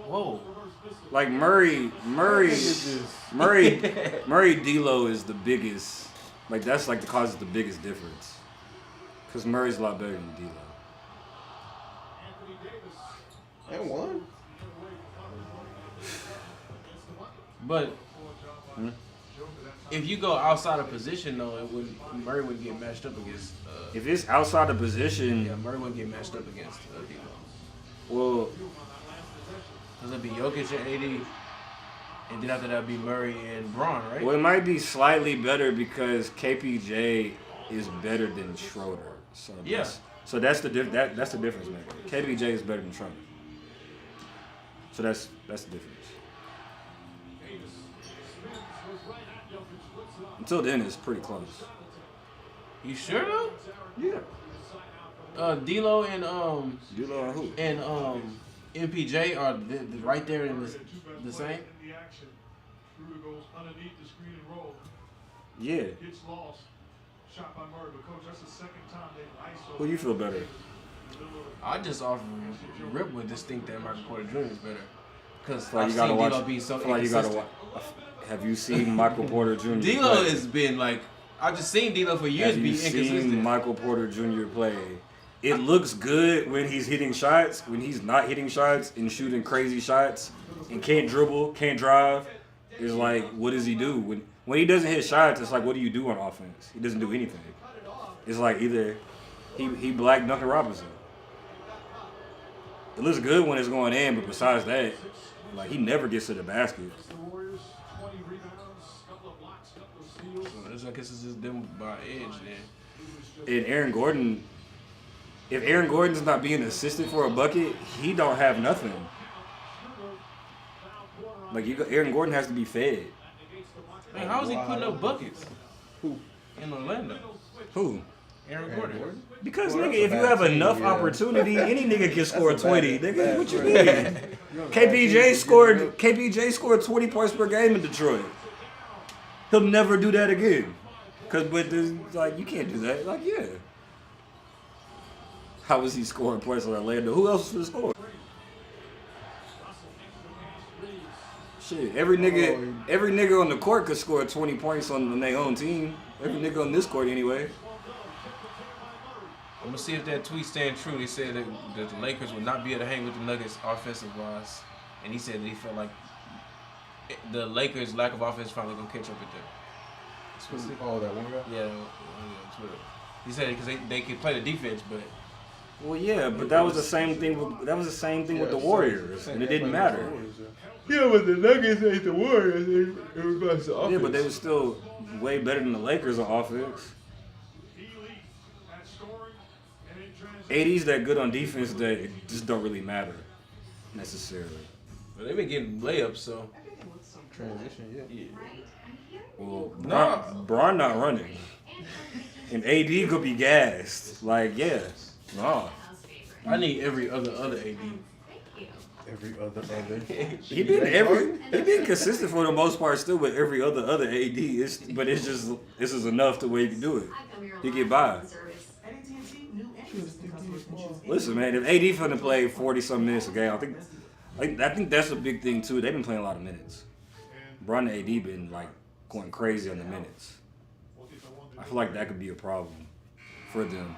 Whoa. Like Murray, D'Lo is the biggest. Like that's like the causes the biggest difference. Cause Murray's a lot better than D'Lo. And one. But if you go outside of position, though, Murray wouldn't get matched up against. If it's outside of position, yeah, Murray wouldn't get matched up against D'Lo. Well, because it'd be Jokic and AD, and then after that, it'd be Murray and Braun, right? Well, it might be slightly better because KPJ is better than Schroeder. So yeah. That's the that's the difference maker. KPJ is better than Schroeder. So that's the difference. Until then, it's pretty close. You sure though? Yeah. D'Lo and D'Lo and who? And MPJ are right there in the same. Yeah. Who you feel better? I just off rip would just think that Michael Porter Jr. is better. Because Like I've you gotta seen watch. D'Lo be so Like you gotta inconsistent. watch. Have you seen Michael Porter Jr. D'Lo play? has been like I've just seen D'Lo for years Have be you inconsistent. seen Michael Porter Jr. play? It looks good when he's hitting shots. When he's not hitting shots and shooting crazy shots and can't dribble, can't drive, it's like, what does he do? When he doesn't hit shots, it's like, what do you do on offense? He doesn't do anything. It's like either he black Duncan Robinson. It looks good when it's going in, but besides that, like he never gets to the basket. So I guess it's just them by edge then. And Aaron Gordon, if Aaron Gordon's not being assisted for a bucket, he don't have nothing. Like Aaron Gordon has to be fed. Man, how is he putting up buckets? Who? In Orlando. Who? Aaron Gordon. Because nigga, if you have enough opportunity, any nigga can score 20. Nigga, what you mean? KPJ scored 20 points per game in Detroit. He'll never do that again. But like you can't do that. Like yeah. How was he scoring points in Orlando? Who else was scoring? Shit, every nigga on the court could score 20 points on their own team. Every nigga on this court anyway. I'm gonna see if that tweet stands true. They said that the Lakers would not be able to hang with the Nuggets offensive wise, and he said that he felt like the Lakers' lack of offense finally gonna catch up with them. Oh, that one guy? Yeah, on Twitter. He said because they could play the defense, but. Well, yeah, but that was the same thing. With the Warriors, and it didn't matter. Yeah, but the Nuggets ain't the Warriors. Everybody's the offense. Yeah, but they were still way better than the Lakers on offense. AD's that good on defense that it just don't really matter necessarily. But they've been getting layups, so. Transition, yeah. Well, Braun not running. And AD could be gassed. Like, yeah. No. I need every other AD. Every other. He been consistent for the most part still with every other AD. But it's just this is enough to where he can do it. He get by. Listen, man, if AD finna play 40-some minutes a game, I think that's a big thing too. They've been playing a lot of minutes. Bron and AD been like going crazy on the minutes. I feel like that could be a problem for them.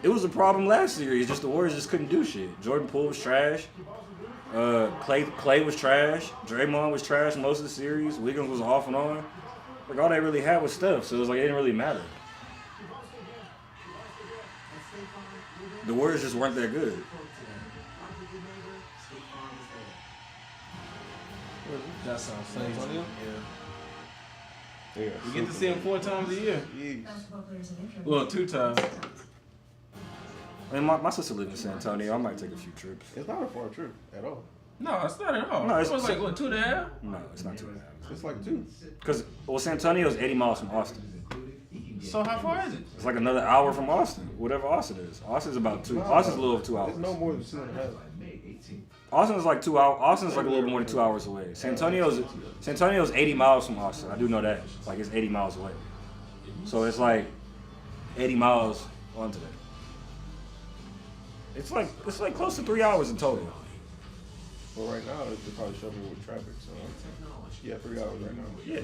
It was a problem last series. Just the Warriors just couldn't do shit. Jordan Poole was trash. Clay was trash. Draymond was trash most of the series. Wiggins was off and on. Like all they really had was stuff, so it was like it didn't really matter. The Warriors just weren't that good. That sounds funny. Yeah. You get to see him 4 times a year. Well, 2 times. I mean, my sister lives in San Antonio. I might take a few trips. It's not a far trip at all. No, it's not at all. No, it's like, what, 2.5? No, it's not 2.5. It's like 2. Because, San Antonio is 80 miles from Austin. So how far is it? It's like another hour from Austin, whatever Austin is. Austin's about 2. Austin's a little over 2 hours. It's no more than 2.5. Austin's like 2 hours. Austin's like a little more than 2 hours away. San Antonio's 80 miles from Austin. I do know that. Like it's 80 miles away. So it's like 80 miles onto that. It's like close to 3 hours in total. Well, right now they're probably struggling with traffic, so yeah, 3 hours right now. Yeah,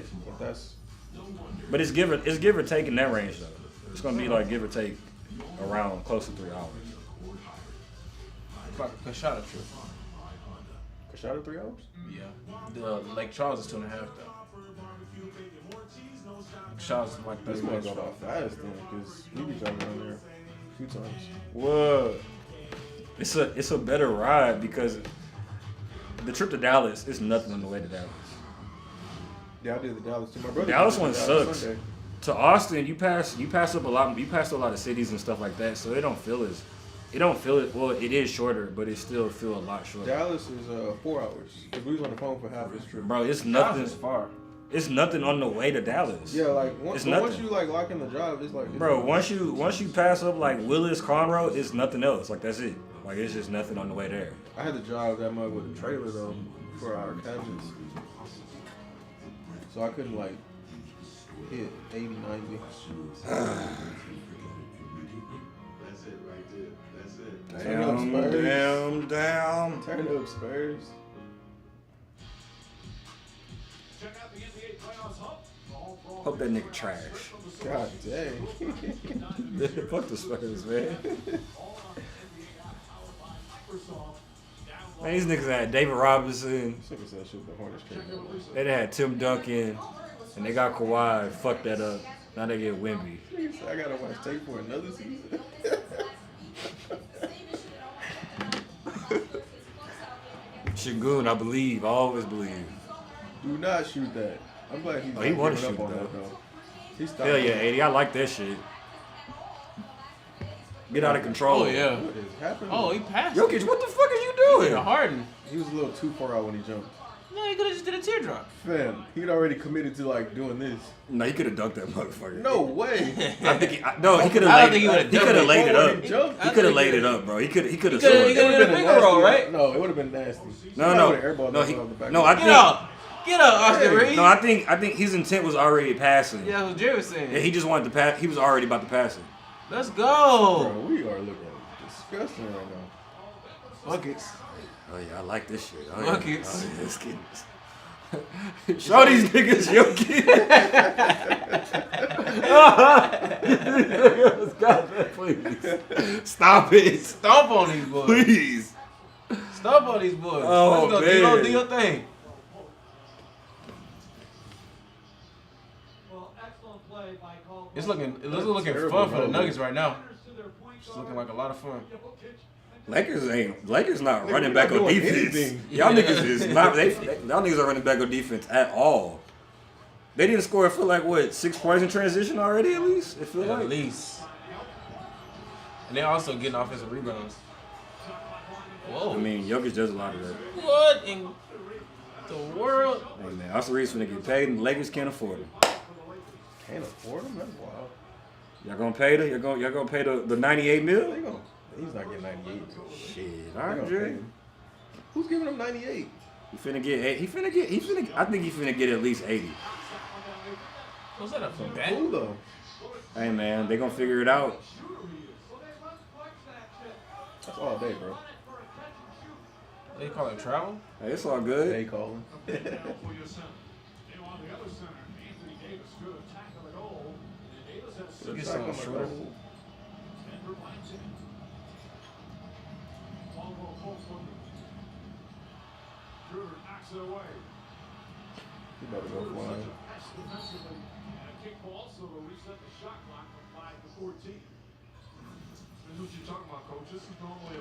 but it's give or take in that range though. It's gonna be like give or take around close to 3 hours. Like a Kashada trip. Kashada 3 hours? Yeah. The Lake Charles is 2.5 though. Charles is like 30 This might minutes. go off fast then, because we be driving around there a few times. What? It's a better ride because the trip to Dallas is nothing on the way to Dallas. Yeah, I did the Dallas too. My brother. Dallas did one Dallas sucks. Sunday. To Austin, you pass up a lot. You pass a lot of cities and stuff like that, so it don't feel it. Well, it is shorter, but it still feel a lot shorter. Dallas is 4 hours. Cause we was on the phone for half this trip. Bro, it's nothing. Dallas is far. It's nothing on the way to Dallas. Yeah, like once you like lock in the drive, it's like. Bro, once you pass up like Willis, Conroe, it's nothing else. Like that's it. Like it's just nothing on the way there. I had to drive that mug with a trailer though for our cabins, so I couldn't like hit 80, 90. That's it right there. That's it. Damn. Turn up Spurs. Hope that nigga trash. God dang. Fuck the Spurs, man. Man, these niggas had David Robinson. They had Tim Duncan, and they got Kawhi. Fuck that up. Now they get Wemby. I gotta watch tape for another season. Şengün, I believe. I always believe. Do not shoot that. I'm glad he's he want to shoot up on though. that though. He's Hell yeah, 80. I like that shit. Get out of control. Oh yeah. What is happening? Oh, he passed. Jokic, what the fuck is you He doing? Harden. He was a little too far out when he jumped. No, he could have just did a teardrop. Fam, he'd already committed to like doing this. No, he could have dunked that motherfucker. No way. I think he could I don't have think he would've he could have laid it up. He jumped. He could have laid it up, bro. He could have He coulda soared. did a finger roll, right? No, it would have been nasty. No. I Get think up. Get up, Austin Reeves. No, I think his intent was already passing. Yeah, that's what Jerry was saying. Yeah, he just wanted to pass. He was already about to pass it. Let's Bro, go. we are looking disgusting right now. Buckets. Oh yeah, I like this shit. Oh, Buckets. Yeah. Oh, yeah, let's get this. Show these niggas your kid. God, please. Stop it. Stomp on these boys. Please. Stomp on these boys. Oh, Let's go. man. Do your thing. It's looking fun for the Nuggets right now. It's looking like a lot of fun. Lakers not running back on doing defense. anything. Y'all niggas is not. Y'all niggas are running back on defense at all. They didn't score for like what 6 points in transition already at least. It feels At like. least. And they're also getting offensive rebounds. Whoa. I mean, Jokic does a lot of that. What in the world? Hey man, Austin Reeves finna get paid, and the Lakers can't afford him. Can't afford him? That's wild. Y'all gonna pay the? Y'all gonna pay the 98 mil? He's not getting 98 mil. Shit, They all right, gonna Jay. pay him. Who's giving him 98? He finna get. I think he finna get at least 80. Was that a bet? Cool though. Hey man, they gonna figure it out. That's all day, bro. They call it travel? Hey, it's all good. They calling. Get something shorter. You better go flying.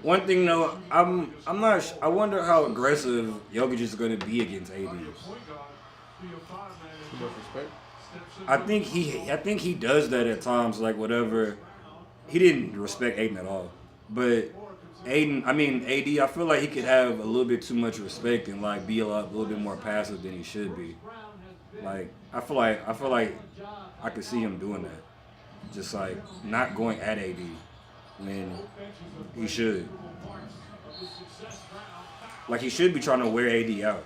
One thing though, I'm not. I wonder how aggressive Jokic is going to be against AD. Too much respect. I think he does that at times. Like whatever, he didn't respect Aiden at all. But AD, I feel like he could have a little bit too much respect and like be a little bit more passive than he should be. Like I feel like I could see him doing that, just like not going at AD when he should. Like he should be trying to wear AD out,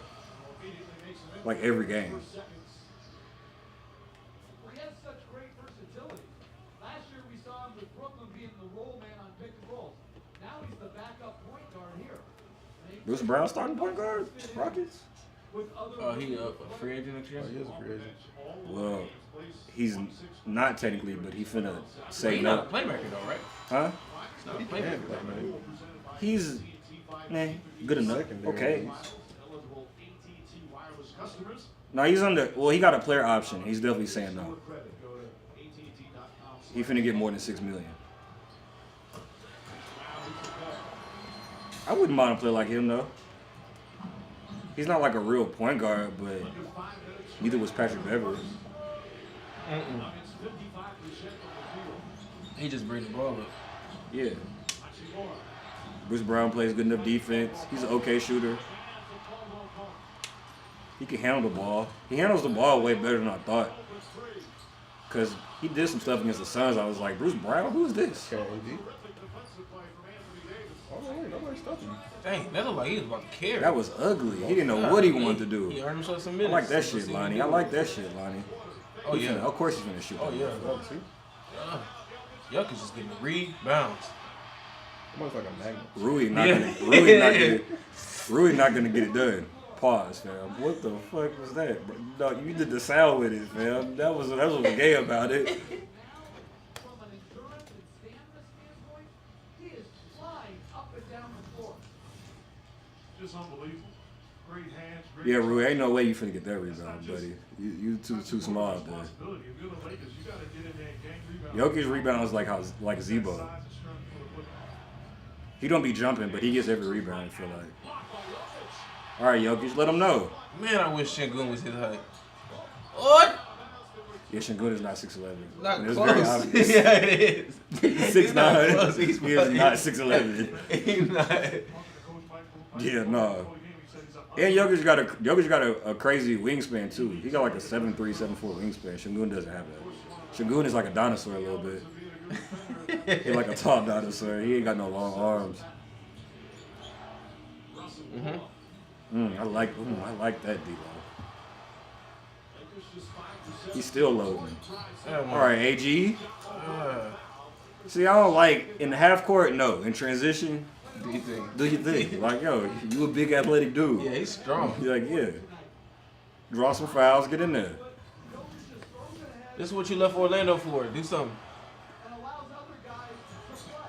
like every game. He has such great versatility. Last year we saw him with Brooklyn being the roll man on pick and roll. Now he's the backup point guard here. Bruce Brown starting point guard, Rockets. He a free agent next year? Oh, he is a free agent. Well, he's not technically, but he finna say He's no. not a playmaker though, right? Huh? He's not a playmaker. He's good enough. Okay. No, he's under. Well, he got a player option. He's definitely saying no. He finna get more than $6 million. I wouldn't mind a player like him though. He's not like a real point guard, but neither was Patrick Beverly. He just brings the ball up. Yeah. Bruce Brown plays good enough defense. He's an okay shooter. He can handle the ball. He handles the ball way better than I thought. Because he did some stuff against the Suns. I was like, Bruce Brown? Who is this? KD. Oh, wait, nobody's stopping him. Dang, that looked like he was about to carry. That was ugly. He didn't know what he wanted to do. He earned himself some I minutes. like that shit, Lonnie. I like that shit, Lonnie. Oh, He yeah. Of course he's gonna shoot. Oh, yeah. Jokic is getting rebounds. Almost like a magnet. Rui not gonna get it done. Pause, fam. What the fuck was that? Bro? No, you did the sound with it, fam. That was gay about it. From an endurance and stamina standpoint, he is flying up and down the floor. Just unbelievable. Great hands, great Yeah, Rui, ain't no way you finna get that rebound, buddy. You too small out there. responsibility. If you're the Lakers, you gotta get in there and gang rebound. Jokic rebounds like Zebo. He don't be jumping, but he gets every rebound, I feel like. All right, Jokic, let him know. Man, I wish Şengün was his height. What? Yeah, Şengün is not 6'11". Not It's close. very obvious. Yeah, it is. He's He's not 6'9". close. He is not 6'11". He's not. Yeah, no. And Jokic got a crazy wingspan too. He got like a 7'3", 7'4" wingspan. Şengün doesn't have that. Şengün is like a dinosaur a little bit. He's like a tall dinosaur. He ain't got no long arms. I like that D-Lo. He's still loading. All right, AG. See, I don't like in the half court. No, in transition. Do you think? Do you think? Like, yo, you a big athletic dude. Yeah, he's strong. You're like, yeah. Draw some fouls, get in there. This is what you left Orlando for. Do something.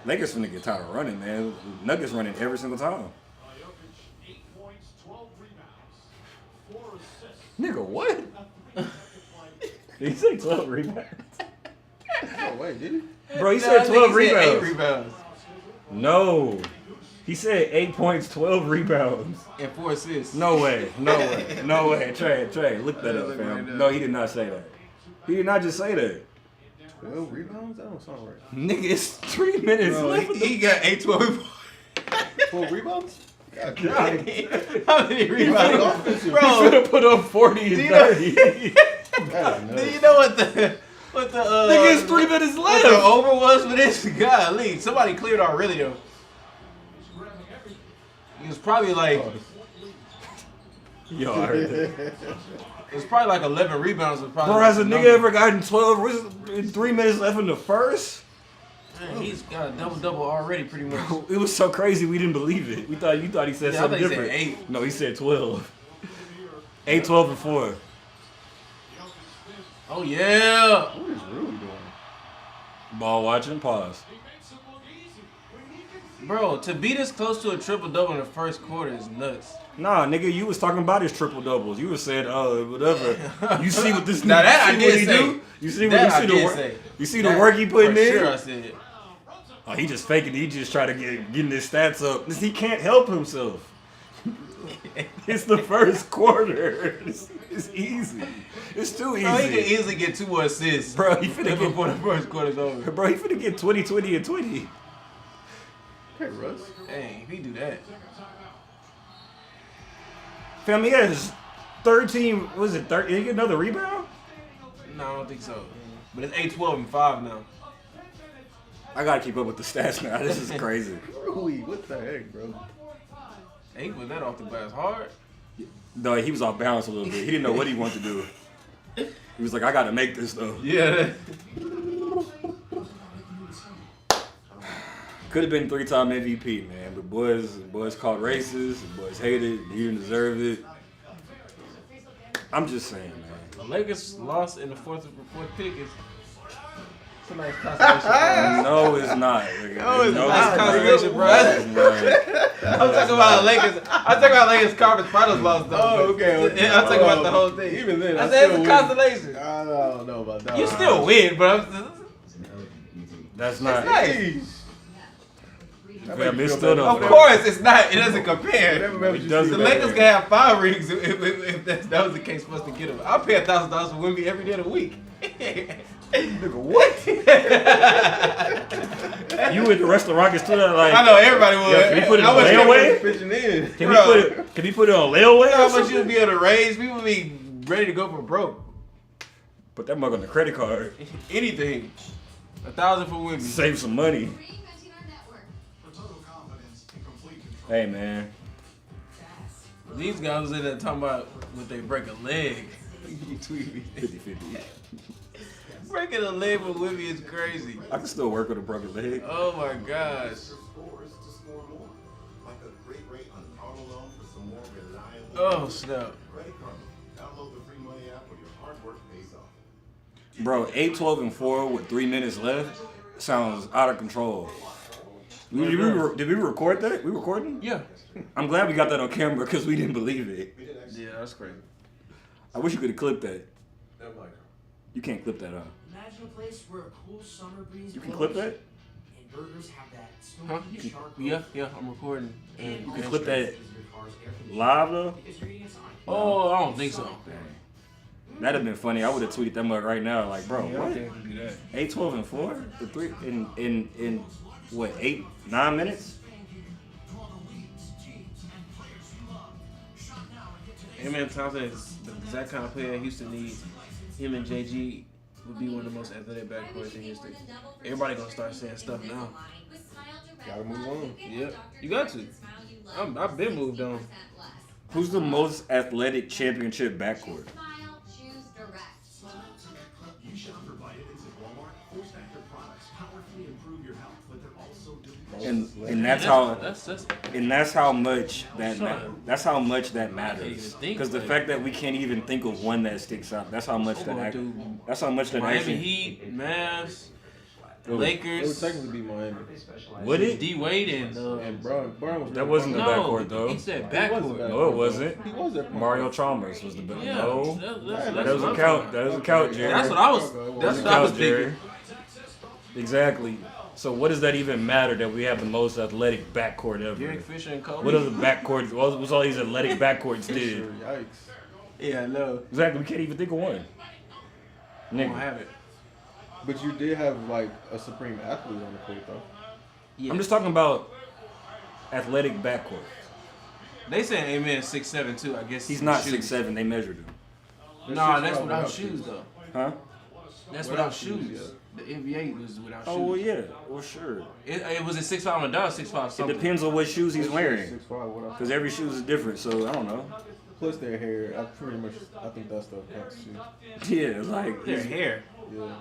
Lakers finna get tired of running, man. Nuggets running every single time. 8 points, 12 rebounds, 4 assists. Nigga, what? Did he say 12 rebounds? No way, did he? Bro, he No, said I think 12 he said rebounds. 8 rebounds. No. He said 8 points, 12 rebounds. And 4 assists. No way. No way. No way. Trey, look that up, fam. No, he did not say that. He did not just say that. 12 rebounds? That don't sound right. Nigga, it's 3 minutes Bro, left. he got 8, 12. 12 rebounds? God, How many rebounds? He should have put up 40 and 30. Do you know what the Nigga, it's 3 minutes what left. the over was for this? Golly, somebody cleared Aurelio. He was probably like Yo, I heard that. It was probably like 11 rebounds. Was probably Bro, like has a the nigga number. ever gotten 12 in 3 minutes left in the first? Man, he's got a double-double already, pretty much. It was so crazy we didn't believe it. You thought he said Yeah, I something thought he said different. 8. No, he said 12. 8, 12, and 4. Oh, yeah. What is Rui doing? Ball watching, pause. Bro, to be this close to a triple-double in the first quarter is nuts. Nah, nigga, you was talking about his triple doubles. You was saying, oh, whatever. You see what this Now nigga that I see did what he say. do? You see what That you I see did the work? say. You see That the work he putting for in? Sure, I said. Oh, he just faking. He just trying to getting his stats up. He can't help himself. It's the first quarter. It's easy. It's too easy. Bro, he can easily get 2 more assists. Bro, he finna get before the first quarter's over. Bro, he finna get 20, 20, and 20. Hey, Russ. Hey, if he do that. Fam, he has 13. Was it 30? Did he get another rebound? No, I don't think so. But it's 8, 12, and 5 now. I gotta keep up with the stats now. This is crazy. Rui, what the heck, bro? Hey, he put that off the glass hard. No, he was off balance a little bit. He didn't know what he wanted to do. He was like, I gotta make this though. Yeah. Could have been 3-time MVP, man. But boys called racist. The boys hated. He didn't deserve it. I'm just saying, man. The Lakers lost in the fourth pick. It's a nice consolation. No, it's not. Nigga. No, it's No, nice consolation, bro. I'm talking about Lakers. I'm talking about Lakers conference finals loss, though. Oh, okay. I'm talking about the whole thing. Even then, I said it's a consolation. I don't know about that. You still win, but that's not. Nice. Yeah, it's still Of course, it's not. It doesn't compare. It doesn't. The Lakers can have 5 rings if that was the case for us to get them. I'll pay $1,000 for Wemby every day of the week. Nigga, what? You with the rest of the Rockets too? Like, I know everybody would. Yeah, can you put it I on was layaway? Pitching in. Can we put it on layaway? How much you'd be able to raise? People would be ready to go for broke. Put that mug on the credit card. Anything. 1,000 for Wemby. Save some money. Hey, man. These guys was in there talking about when they break a leg. You tweet me. 50-50. Breaking a leg with Wemby is crazy. I can still work with a broken leg. Oh my gosh. Oh snap. Bro, 8, 12, and 4 with 3 minutes left sounds out of control. Did we record that? We recording? Yeah. I'm glad we got that on camera because we didn't believe it. Yeah, that's crazy. I wish you could have clipped that. You can't clip that, huh? Imagine a place where a cool summer breeze You can clip that? and burgers have that Huh? smoky charcoal. Yeah, I'm recording. You can clip that live though? Oh, I don't think so. That'd have been funny. I would have tweeted that mug right now, like, bro, Yeah, I what? think we can do that. 8, 12, and 4? The 3 in what, 8, 9 minutes? Amen Thompson is the exact kind of player Houston needs. Him and JG would be one of the most athletic backcourts in history. Everybody gonna start saying stuff now. Gotta move on. Yep, you got to. I've been moved on. Who's the most athletic championship backcourt? You shop for vitamins at Walmart. Force Factor products powerfully improve your health, but they're also And that's how much that matters. Because the fact that we can't even think of one that sticks out, that's how much that Miami actually. Heat, Mavs, It would Lakers. technically be Miami. Would it? D Wade and Brown was That wasn't the backcourt though. He said backcourt. No, it wasn't. He was there. Mario Chalmers was the backcourt. Yeah, No, that's that doesn't count. That doesn't count, Jerry. That's what I was. That's what I was thinking. Exactly. So what does that even matter that we have the most athletic backcourt ever? Derek Fisher and Kobe. What are the backcourts? What's all these athletic backcourts did? Yikes. Yeah, I know. Exactly. We can't even think of one. I don't have it. But you did have like a supreme athlete on the court though. Yeah. I'm just talking about athletic backcourt. They saying Amen 6'7" too. I guess He's not shoes. 6'7". They measured him. Nah, that's without shoes though. Huh? That's Without without shoes. shoes, The NBA was without shoes. Oh well, yeah. Well, sure. It was a 6'5" on the dog, 6'5" It something. depends on what shoes he's wearing. 6'5", what else? Because every shoe is different. So I don't know. Plus their hair, I think that stuff counts too. Yeah, like Their hair. Yeah.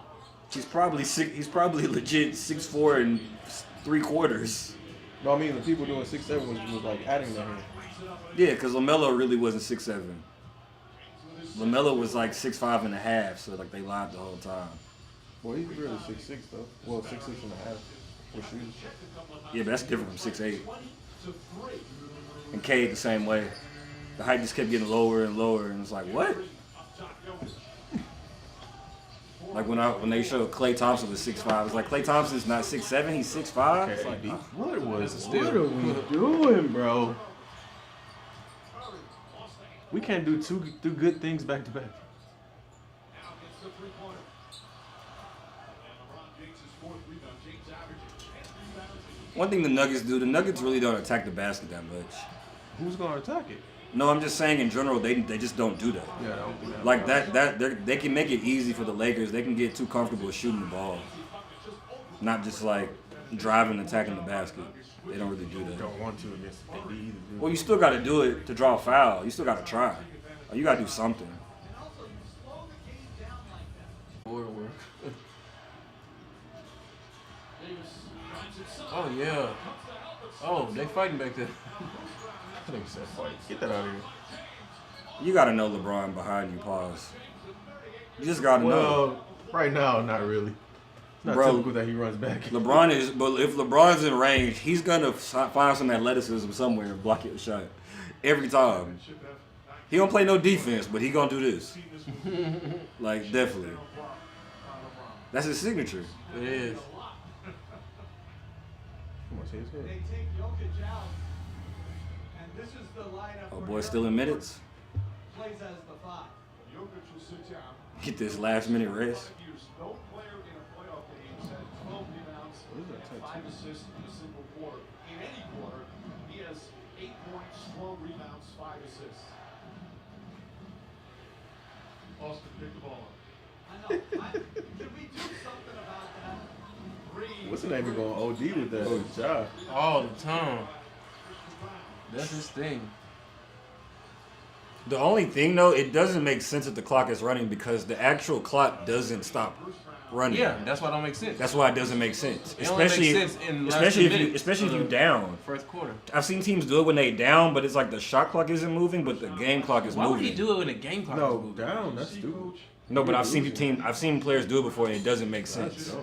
He's probably legit 6'4" and 3/4. No, I mean the people doing 6'7" was like adding their hair. Yeah, because LaMelo really wasn't 6'7". LaMelo was like 6'5" and a half, so like they lied the whole time. Well, he's really 6'6" though. Well, 6'6" and a half for shoes. Yeah, but that's different from 6'8". And Cade the same way. The height just kept getting lower and lower, and it's like, what? Like when they showed Klay Thompson was 6'5", it's like Klay Thompson's not 6'7", he's 6'5". It's like, what are we doing, bro? We can't do two good things back to back. One thing the Nuggets do, the Nuggets really don't attack the basket that much. Who's gonna attack it? No, I'm just saying in general, they just don't do that. Yeah, I don't think that. Like they can make it easy for the Lakers. They can get too comfortable shooting the ball, not just like driving and attacking the basket. They don't really do that. Don't want to against Indy either. Well, you still got to do it to draw a foul. You still got to try. Or you got to do something. Oh yeah. Oh, they fighting back there. I think said fight. Get that out of here. You got to know LeBron behind you. Pause. You just got to know. Well, right now, not really. It's not typical that he runs back. LeBron is, but if LeBron's in range, he's gonna find some athleticism somewhere and block your shot every time. He don't play no defense, but he gonna do this. Like definitely. That's his signature. It is. Come on, say his head. They take Jokic out, and this is the lineup. Oh boy, still in minutes. Plays as the 5. Jokic will sit down. Get this last minute rest. No player in a playoff game has had 12 rebounds and 5 assists in a single quarter. In any quarter, he has 8 points, 12 rebounds, 5 assists. Austin, pick the ball up. I know. Can we do something about that? What's the name? He going OD with that? Oh, Ja. All the time. That's his thing. The only thing though, it doesn't make sense that the clock is running because the actual clock doesn't stop running. Yeah, that's why it don't make sense. That's why it doesn't make sense. It only Especially, makes sense in the last especially 2 if minutes you down. First quarter. I've seen teams do it when they down, but it's like the shot clock isn't moving, but the game clock is Why moving. would he do it when the game clock is moving? Down. That's stupid. No, but I've seen players do it before and it doesn't make sense.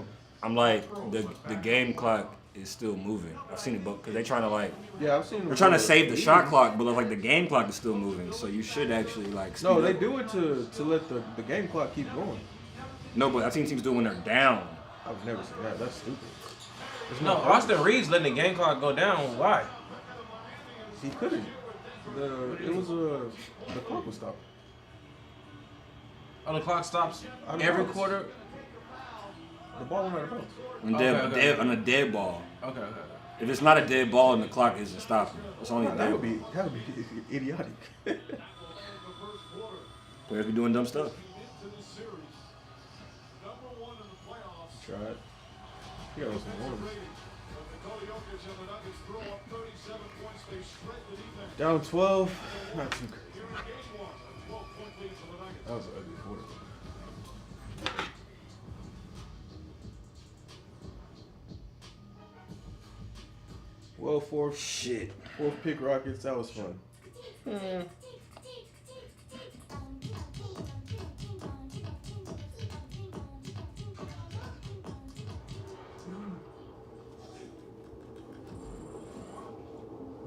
I'm like the game clock is still moving. I've seen it, but because they're trying to like I've seen. They're trying to save the shot clock, but like the game clock is still moving, so you should actually like. No, they do it to let the game clock keep going. No, but I've seen teams do it when they're down. I've never seen that. That's stupid. No, Austin Reeves letting the game clock go down. Why? He couldn't. The clock was stopped. Oh, the clock stops Out of every bounds. quarter. The ball went out of bounds. On a dead ball. Okay. If it's not a dead ball and the clock isn't stopping, it's only a dead That ball. would be idiotic. Players be doing dumb stuff. Try it. You got some warmers. Down 12. Not too crazy. That was an ugly quarter. Well, fourth pick Rockets. That was fun.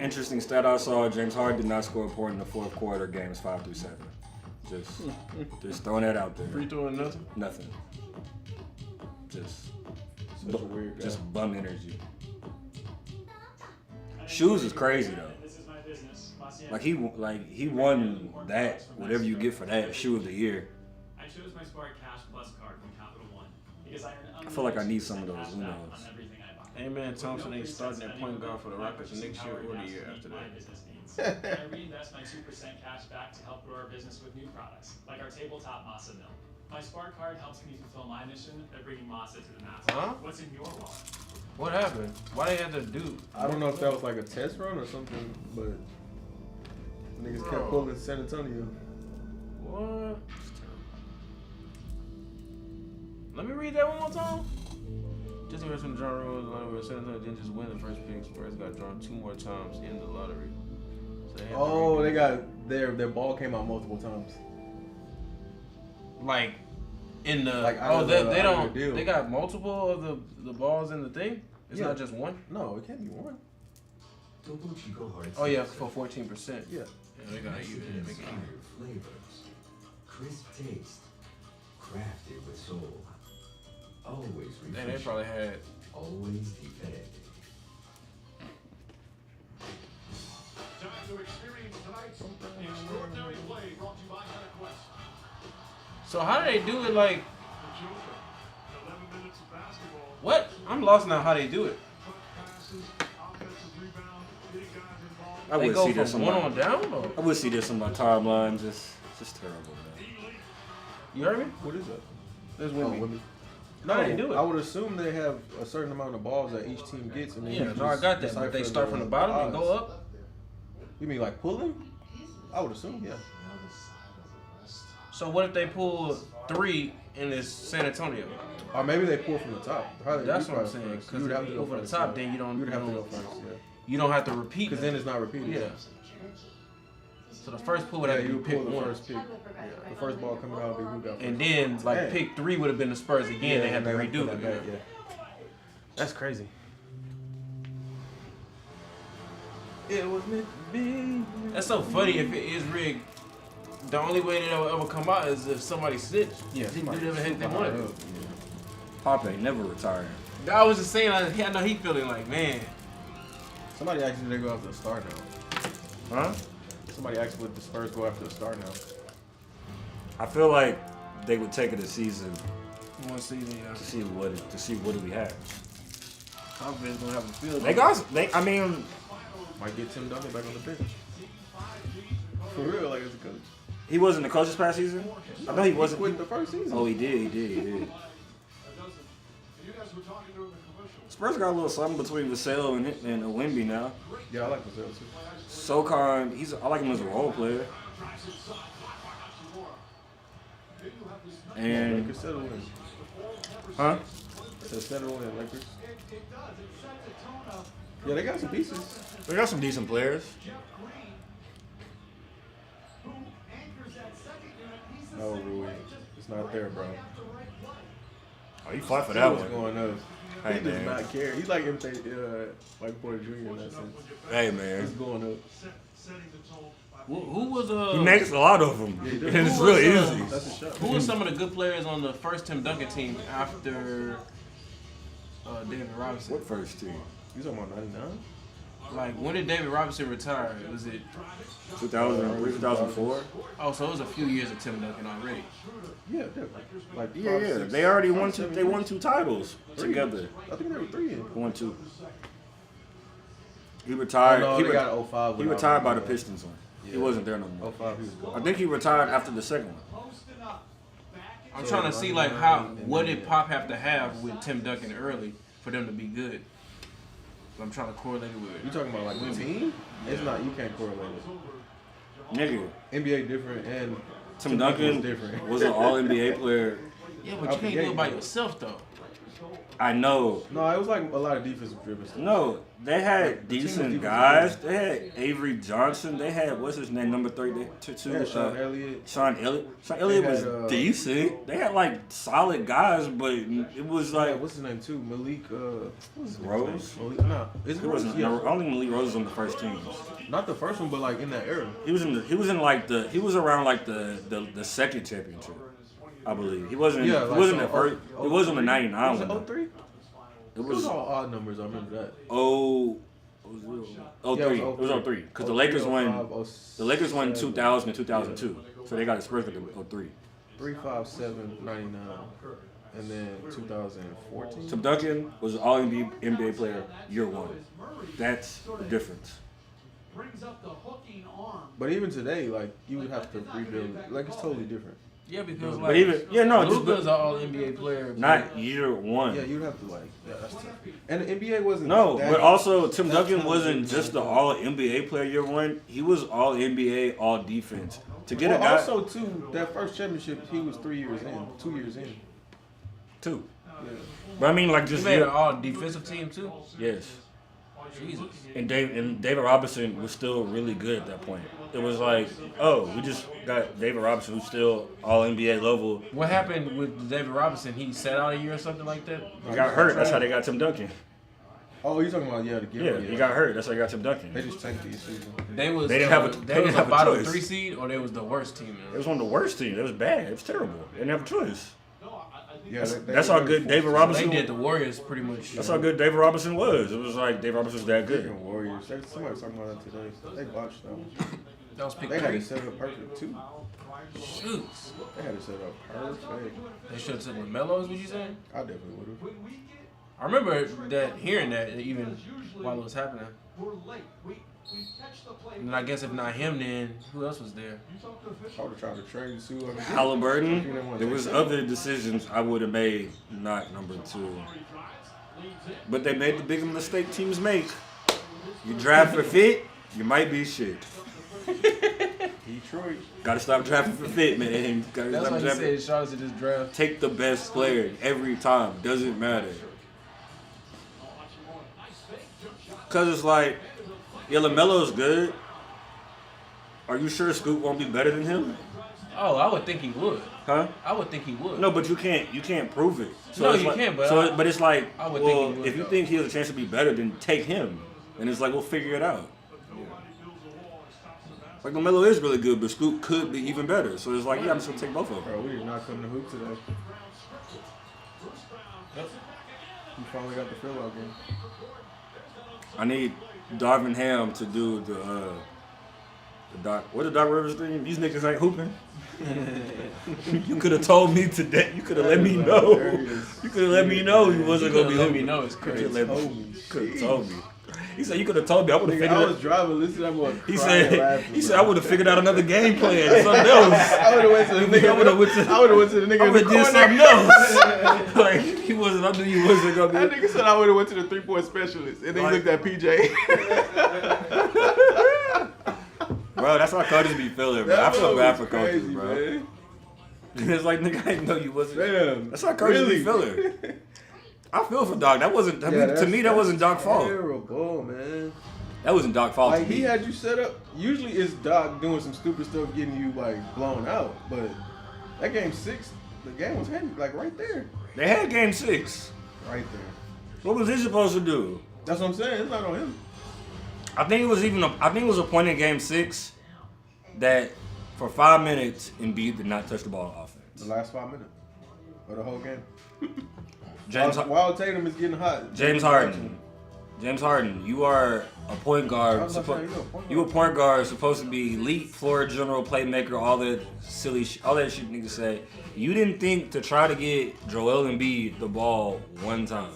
Interesting stat I saw: James Harden did not score a point in the fourth quarter, games 5 through 7. Just throwing that out there. Free throw and nothing. Nothing. Just Such a weird guy. Just bum energy. Shoes is crazy though. Like he won that whatever you get for that shoe of the year. I chose my Spark Cash Plus card from Capital One because I earn I feel like I need some of those Unos. Amen. Thompson ain't starting at point guard for the Rockets next year or the year after that. I reinvest my 2% cash back to help grow our business with new products, like our tabletop masa mill. My Spark card helps me fulfill my mission of bringing masa to the masses. Huh? What's in your wallet? What happened? Why they had to do? I don't know if that was like a test run or something, but Niggas kept pulling San Antonio. What? Let me read that one more time. Just heard from John Rose, where San Antonio didn't just win the first pick. Spurs got drawn 2 more times in the lottery. So they got their ball came out multiple times. Like in the they don't they got multiple of the balls in the thing. It's not just one. No, it can't be one. Oh yeah, for 14%. Yeah. They got you make it even. Flavors, crisp taste, crafted with soul. Always refreshing. They probably had always defended. Time to experience tonight's extraordinary play brought to you by HeadaQuest. So how do they do it? Like 11 minutes of basketball. what? I'm lost now. How they do it? Passes, offensive rebound, getting guys involved. I would see this on one on down. Or? I would see this on my timeline. Just terrible, man. You heard me? What is that? There's Wimby. Wimby. No, they do it. I would assume they have a certain amount of balls that each team gets, and then Yeah, no, I got that. But they start from the bottom and go up. You mean like pulling? I would assume, yeah. So what if they pull 3 and it's San Antonio? Or maybe they pull from the top. That's what I'm saying. Because if you go from the top, then you don't. You'd have to go first. Yeah. You don't have to repeat. Because then it's not repeated. Yeah. So the first pull would have to be pick the 1. first pick. Yeah. The first ball coming out would be who got first. And then like pick 3 would have been the Spurs again. Yeah, they had to they redo put it. that back, yeah. That's crazy. It was meant to be. That's so funny. If it is rigged, the only way that it will ever come out is if somebody snitched. Yeah, They do whatever the heck they want to do. Pop ain't never retiring. I was just saying, I know he feeling like, man. Somebody asked if they go after the star now. Huh? Somebody asked would the Spurs go after the star now. I feel like they would take it a season. One season, yeah. To see what do we have. Confidence gonna have a field. I mean, might get Tim Duncan back on the bench. For real, like as a coach. He wasn't the coach this past season? I know he wasn't. He quit the first season. Oh, he did. Spurs got a little something between Vassell and Wemby now. Yeah, I like Vassell too. Socon, I like him as a role player. And Lakers settle in. Huh? Settle in, Lakers. Yeah, they got some pieces. They got some decent players. No, Rui. It's not there, bro. Oh, you fight for that What's one. going on? Hey, He does man. not care. He's like Michael Porter Jr. in that sense. Hey, man. He's going up. Who was He makes a lot of them, Yeah, and it's real easy. That's a shot. Who was some of the good players on the first Tim Duncan team after David Robinson? What first team? You talking about 99? Like, when did David Robinson retire? Was it 2003, 2004? Oh, so it was a few years of Tim Duncan already. Yeah, definitely. Like Yeah. 5, 6, They already won 7 2. They won 2 titles together. I think they were 3 in. 1-2. He retired. Oh, no, he they got 05 He without retired him, by the yeah. Pistons one. He Yeah. wasn't there no more. 05, he was gone. I think he retired after the second one. I'm trying to see like what did Pop have to have with Tim Duncan early for them to be good. So I'm trying to correlate it with. You talking about like the team? It's not. You can't correlate it. Nigga, NBA different and Tim Duncan different. was an All NBA player. Yeah, but you can't do it by yourself though. I know. No, it was like a lot of defensive dribbles. No, they had Like, the team was decent defensive guys. They had Avery Johnson. They had what's his name, number 32. Yeah, Sean Elliott. Sean Elliott They was had, decent. They had like solid guys, but it was like what's his name too? Malik. What's his Rose. name? Malik, no, is it It wasn't. Rose? Yeah. No, I don't think Malik Rose was on the first team. Not the first one, but like in that era. He was around like the second championship, I believe. He wasn't. Yeah, he like wasn't so, the first. He wasn't the 99 Was one. it though. 03? It It was was all odd numbers. I remember that. 03. It was 03 because the Lakers won. 05, The Lakers won 2000 and 2002, so they got a Spurs in 03. 3, 5, 7, 99, and then 2014. Tim Duncan was an All NBA player year one. That's the difference. Brings up the hooking arm. But even today, like you would have to rebuild. Like it's totally different. Yeah, because But like even Luka's an all NBA player. Not year one. Yeah, you'd have to like. Yeah, that's tough. And the NBA wasn't. No, that but also Tim that Duncan time wasn't just the all NBA player year one. He was all NBA, all defense. To get a guy. Also, too, that first championship, he was 3 years in, 2 years in. 2. Yeah. But I mean, like just he made an all defensive team too. Yes. Jesus. And David Robinson was still really good at that point. It was like, oh, we just got David Robinson, who's still all NBA level. What happened with David Robinson? He sat out a year or something like that. He got hurt. That's how they got Tim Duncan. Oh, you talking about the game? Yeah, he got hurt. That's how they got Tim Duncan. They just tanked these season. They didn't have a bottom choice. 3 seed, or they was the worst team. It was one of the worst teams. It was bad. It was terrible. They didn't have a choice. Yeah, that's how good David Robinson. They did the Warriors pretty much. That's how good David Robinson was. It was like David Robinson was that good. Warriors. Somebody was talking about that today. They botched that. That was pick They had three. it set up perfect too. Shoots. They had it set up perfect. They should have took LaMelo. Is what you saying? I definitely would have. I remember that hearing that even while it was happening. And I guess if not him, then who else was there? I would have tried to trade Sue. Halliburton. There was other decisions I would have made, not number 2. But they made the big mistake teams make. You draft for fit, you might be shit. Detroit. Gotta stop drafting for fit, man. Gotta That's stop why he drafting. said Charlotte should just draft. Take the best player every time. Doesn't matter. Cause it's like, yeah, LaMelo's good. Are you sure Scoot won't be better than him? Oh, I would think he would. Huh? I would think he would. No, but you can't prove it. So No, it's you like, can't, but but it's like, I would well, think he would, if you though. think he has a chance to be better, then take him. And it's like, we'll figure it out. Like LaMelo is really good, but Scoot could be even better. So it's like, yeah, I'm just gonna take both of them. Bro, we did not come to hoop today. You finally got the fill out game. I need Darvin Ham to do the Doc. What the Doc Rivers thing? These niggas ain't hooping. You could have told me today. You could have let me know. You could have let me know he wasn't gonna be let hooping. me know it's crazy. Could have told me. He said you could have told me. I would have figured. I was driving, listening. I'm going. He said I would have figured out another game plan or something else. I would have went to the nigga. I would have went to the nigga. I would have did something else. Like he wasn't. I knew he wasn't gonna be. That nigga said I would have went to the 3-point specialist, and then he looked at PJ. Bro, that's how coaches be feeling, bro. I feel bad for coaches, bro. Man. It's like, nigga, I didn't know you wasn't. Damn. That's how coaches be feeling. I feel for Doc. That wasn't. To me, that wasn't Doc's fault. Terrible, man. That wasn't Doc's fault. Like to he me. had you set up. Usually it's Doc doing some stupid stuff, getting you like blown out. But that game 6, the game was heavy, like right there. They had game 6. Right there. What was he supposed to do? That's what I'm saying. It's not on him. I think it was a point in game 6 that for 5 minutes Embiid did not touch the ball on offense. The last 5 minutes of the whole game. While Tatum is getting hot. James Harden, you are a point guard. You a point guard supposed to be elite floor general playmaker. All that all that shit niggas say. You didn't think to try to get Joel Embiid the ball one time.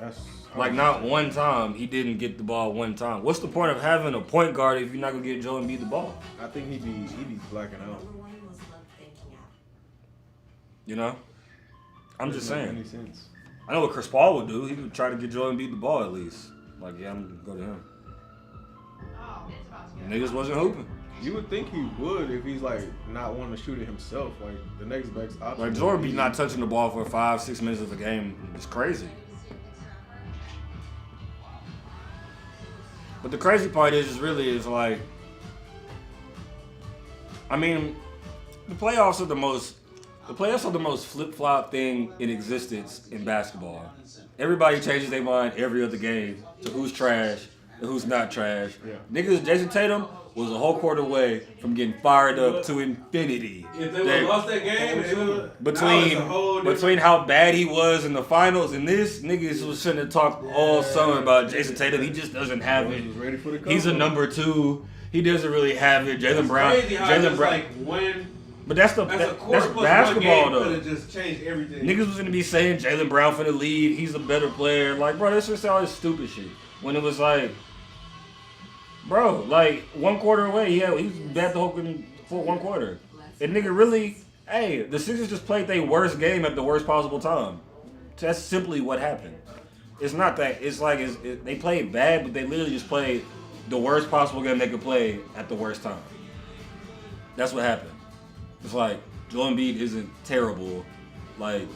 That's like not one time. He didn't get the ball one time. What's the point of having a point guard if you're not gonna get Joel Embiid the ball? I think he'd be blacking out. You know. I'm just saying. Any sense. I know what Chris Paul would do. He would try to get Joel Embiid the ball at least. Like, yeah, I'm gonna go to him. Niggas wasn't hooping. You would think he would if he's like not wanting to shoot it himself. Like the next best option. Like Jordan be not touching the ball for 5-6 minutes of a game. It's crazy. But the crazy part is like, I mean, the playoffs are the most flip-flop thing in existence in basketball. Everybody changes their mind every other game to who's trash and who's not trash. Yeah. Niggas, Jason Tatum was a whole quarter away from getting fired up to infinity. If they would have lost that game, between how bad he was in the finals and this, niggas was sitting there talk all summer about Jason Tatum. He just doesn't have it. He's a number 2. He doesn't really have it. Jaylen Brown. Like when. But that's basketball though. Could have just changed everything. Niggas was gonna be saying Jaylen Brown for the lead. He's a better player. Like, bro, that's just all this stupid shit. When it was like, bro, like 1 quarter away, he was bad the whole for 1 quarter. And nigga really Hey, the Sixers just played their worst game at the worst possible time. That's simply what happened. It's not that. It's like they played bad, but they literally just played the worst possible game they could play at the worst time. That's what happened. It's like Joel Embiid isn't terrible. Like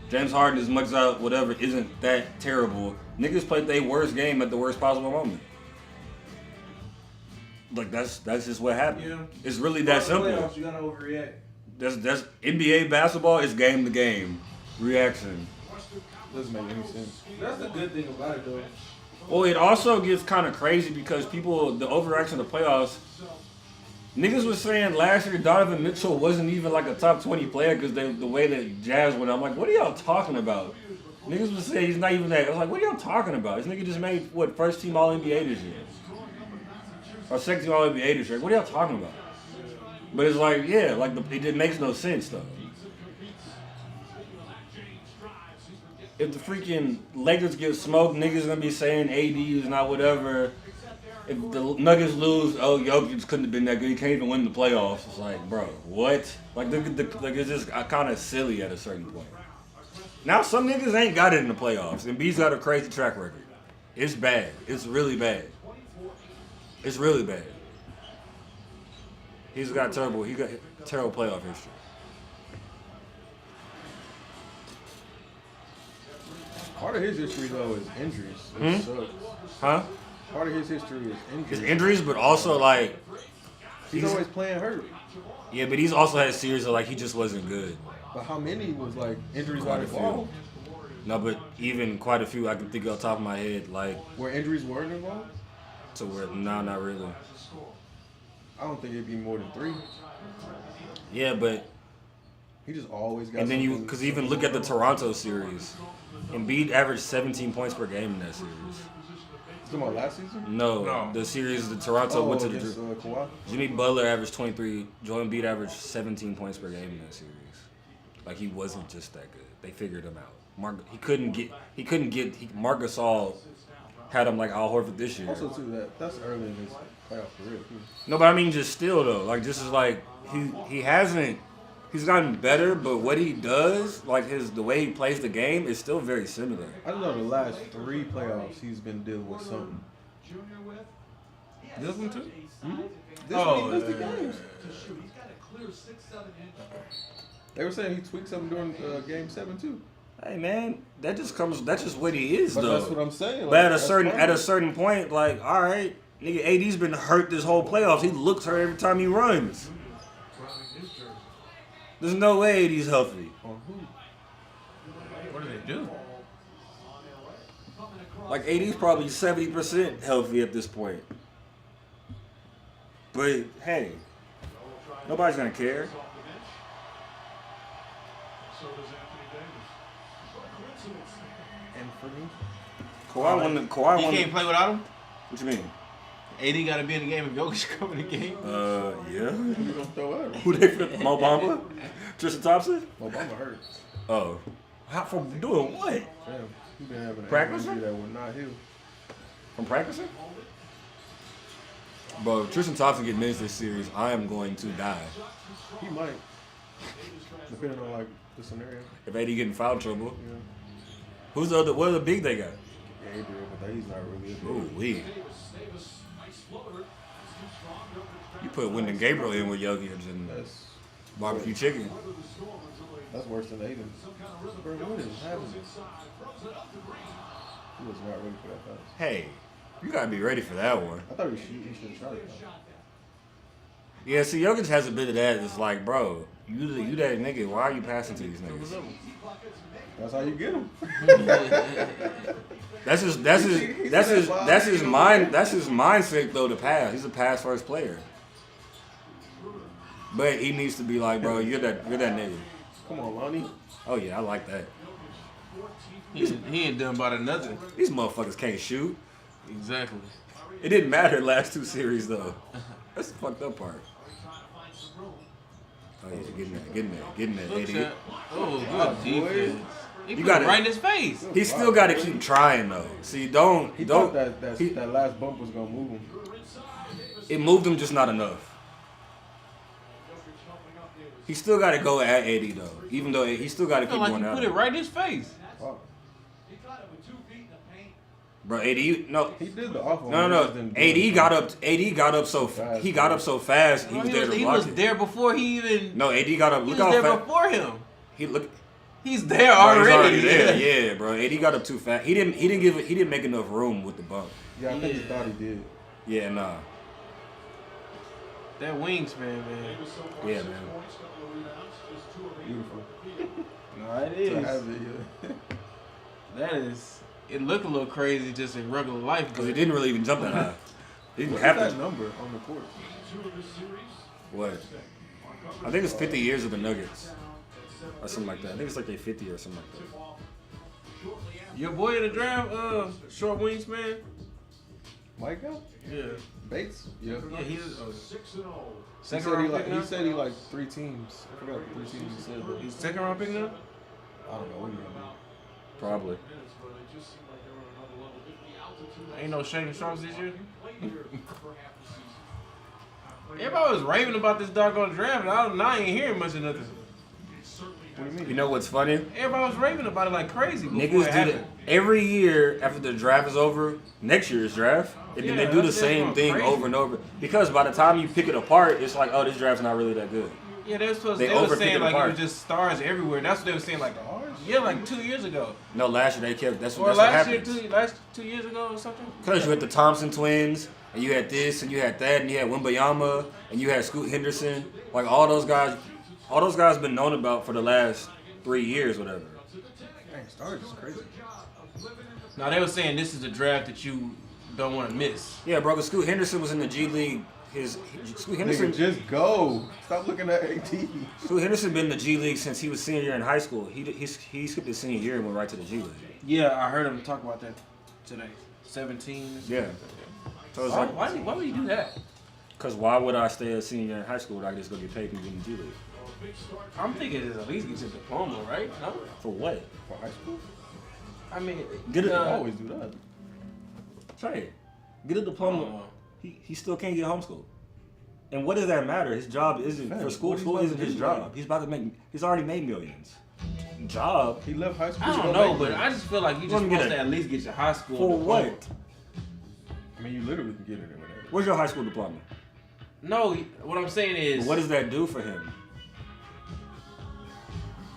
James Harden, as much as whatever, isn't that terrible. Niggas played their worst game at the worst possible moment. Like that's just what happened. Yeah. It's really that simple. Playoffs, you gotta overreact. That's NBA basketball is game to game reaction. Doesn't make any sense. That's the good thing about it, though. Well, it also gets kind of crazy because the overreaction of the playoffs. Niggas was saying last year Donovan Mitchell wasn't even like a top 20 player because the way that Jazz went. I'm like, what are y'all talking about? Niggas was saying he's not even that. I was like, what are y'all talking about? This nigga just made first team All NBA this year, or second team All NBA this year. What are y'all talking about? But it's like, yeah, like it makes no sense though. If the freaking Lakers get smoked, niggas gonna be saying AD is not whatever. If the Nuggets lose, oh, Jokic couldn't have been that good. He can't even win the playoffs. It's like, bro, what? Like it's just kind of silly at a certain point. Now some niggas ain't got it in the playoffs, and B's got a crazy track record. It's bad. It's really bad. It's really bad. He got terrible playoff history. Part of his history, though, is injuries. It sucks. Huh? Part of his history is injuries. His injuries, but also, like... He's always playing hurt. Yeah, but he's also had series of, like, he just wasn't good. But how many was, like, injuries Quite not a few. involved? No, but even quite a few I can think of off the top of my head, like... Where injuries weren't involved? To where, no, not really. I don't think it'd be more than 3. Yeah, but... He just always got. And then because even look at the Toronto series. Embiid averaged 17 points per game in that series. You talking about last season? No, the series the Toronto went to the Kawhi. Jimmy Butler averaged 23. Joel Embiid averaged 17 points per game in that series. Like he wasn't just that good. They figured him out. Marc Gasol had him like Al Horford this year. Also too that's early in his playoff career too. No, but I mean just still though. Like just as like he hasn't. He's gotten better, but what he does, like the way he plays the game, is still very similar. I don't know the last 3 playoffs he's been dealing with something. This one too? Mm-hmm. This the games. They were saying he tweaked something during Game 7 too. Hey man, that's just what he is but though. That's what I'm saying. But at a certain point, like, all right, nigga, AD's been hurt this whole playoffs. He looks hurt every time he runs. There's no way AD's healthy. What do they do? Like AD's probably 70% healthy at this point. But hey, nobody's gonna care. And for me, Kawhi He can't play without him? What you mean? AD got to be in the game if Jokic come in the game. Yeah. Who you gonna throw out? Who they flip? Mo Bamba? Tristan Thompson? Mo Bamba hurt. Oh. How from doing what? Damn, he been having Practicing? that would not heal. From practicing? Bro, if Tristan Thompson get minutes this series, I am going to die. He might. Depending on like the scenario. If AD get in foul trouble. Yeah. Who's the other? What other big they got? Gabriel, but he's not really a big. Ooh, wee. You put Wyndon Gabriel in with Jokic and barbecue chicken. That's worse than Aiden. Bro, what is happening? He was not ready for that pass. Hey, you gotta be ready for that one. I thought he should have shot it. Yeah, see, Jokic has a bit of that. It's like, bro, you that nigga. Why are you passing to these niggas? That's how you get him. That's his mindset though to pass. He's a pass first player. But he needs to be like, bro, you're that nigga. Come on, Lonnie. Oh yeah, I like that. He ain't done about nothing. These motherfuckers can't shoot. Exactly. It didn't matter last 2 series though. That's the fucked up part. Oh yeah, get in there, idiot. Oh, good defense. He You put got it right in his face. He still got to keep trying though. See, don't. Thought that last bump was gonna move him. It moved him, just not enough. He still got to go at 80 though. Even though he still got to I keep feel like going he at put him. it right in his face. Wow. Bro, AD no. He did the awful. No. AD got up. AD got up so fast. He got up so fast. He was there to He block was it. there before he even. No, AD got up. He Look was how there fast. before him. He look. He's there Bro, already. he's already there. Yeah, bro. AD got up too fast. He didn't make enough room with the bump. Yeah, I think he thought he did. Yeah, nah. That wingspan, man. Yeah, man. Beautiful. No, it To is. have it, yeah. That is. It looked a little crazy just in regular life. Because he didn't really even jump that high. He didn't What have is that to. number on the court? What? I think it's 50 years of the Nuggets. Or something like that. I think it's like they 50 or something like that. Your boy in the draft, short wingspan. Michael? Yeah. Bates? Yeah. Yeah, he was. He Second said he round like pick he now? said he like 3 teams. I forgot the 3 teams he said, but He's second round pick now? I don't know what he mean. Probably. Ain't no Shaden Sharps this year. Everybody was raving about this doggone draft, and I ain't hearing much of nothing. What do you mean? You know what's funny? Everybody was raving about it like crazy. Niggas before it do happened. that every year after the draft is over. Next year's draft, and then Yeah, they do the that's same going thing crazy. over and over. Because by the time you pick it apart, it's like, oh, this draft's not really that good. Yeah, they were supposed. They They were overpick saying it like it apart. was just stars everywhere. That's what they were saying. Like, yeah, like 2 years ago. No, last year they kept. That's Or what last year, happens. last 2 years ago or something. Because you had the Thompson twins, and you had this, and you had that, and you had Wembayama, and you had Scoot Henderson. Like all those guys been known about for the last 3 years, whatever. Dang, stars is crazy. Now they were saying this is a draft that you don't want to miss. Yeah, bro. 'Cause Scoot Henderson was in the G League. Scoot Henderson Nigga, just go. Stop looking at AD. Scoot Henderson been in the G League since he was senior year in high school. He skipped his senior year and went right to the G League. Yeah, I heard him talk about that today. 17. Yeah. So it's like, Why would you do that? Because why would I stay a senior in high school when I could just go get paid and be in the G League? I'm thinking it's at least get your diploma, right? No? For what? For high school? I mean, Get it. I always do that. Try it. Get a diploma. He still can't get homeschooled. And what does that matter? His job isn't Man, for school. what he's School about isn't to his do, job. like- He's about to make. He's already made millions. Job. He left high school. I to don't go know, make but money. I just feel like you just Let me get supposed it. to at least get your high school For diploma. what? I mean, you literally can get it whenever. Where's your high school diploma? No, what I'm saying is, What does that do for him?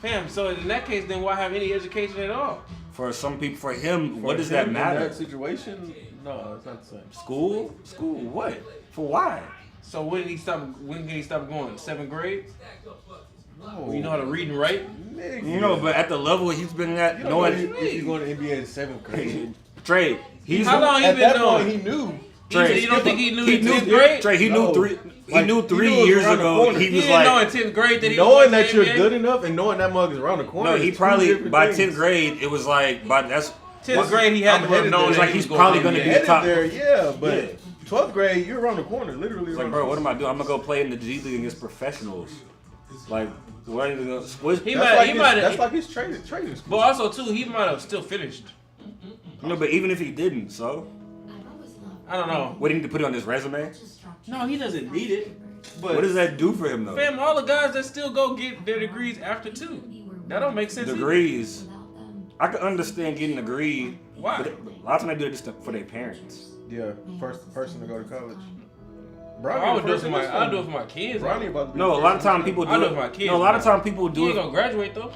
fam. So in that case, then why have any education at all? For some people, for him, what For does him that in matter? that situation, no, it's not the same. School? School? What? For why? So when did he stop? When can he stop going? 7th grade? No. You know how to read and write? Nigga. You know, but at the level he's been at, You don't know knowing if he's going to NBA in 7th grade. Trey, he's How long he At been that knowing? point, he knew. Trey, You don't think he knew he in knew 10th grade? Trey, he No. knew three. He Like, knew he 3 knew it was years around the ago. corner. He He was didn't know in like, 10th grade that he Knowing was that you're NBA? good enough and knowing that mug is around the corner. no, is he two probably different by things. 10th grade it was like, by that's 10th grade, he had to have headed known there. It's that like he he's was probably going gonna to be NBA. the top. Headed there, yeah, but Yeah. 12th grade, you're around the corner, literally. It's like, bro, what am I doing? I'm gonna go play in the G League against professionals. Like, what? He That's might. like He his, might. that's like his training school. But also too, he might have still finished. No, but even if he didn't, so I don't know. what do you need to put it on his resume? No, he doesn't need it. But What does that do for him though? fam, all the guys that still go get their degrees after 2, that don't make sense. either. Degrees. I can understand getting a degree. Why? But a lot of times they do it just for their parents. Yeah, first person to go to college. I would do it for my. I do it for my kids. Bronny about to be No, the a lot of first times one. people do I do it. it for my kids. No, a lot of man. times people He do ain't it. gonna graduate though.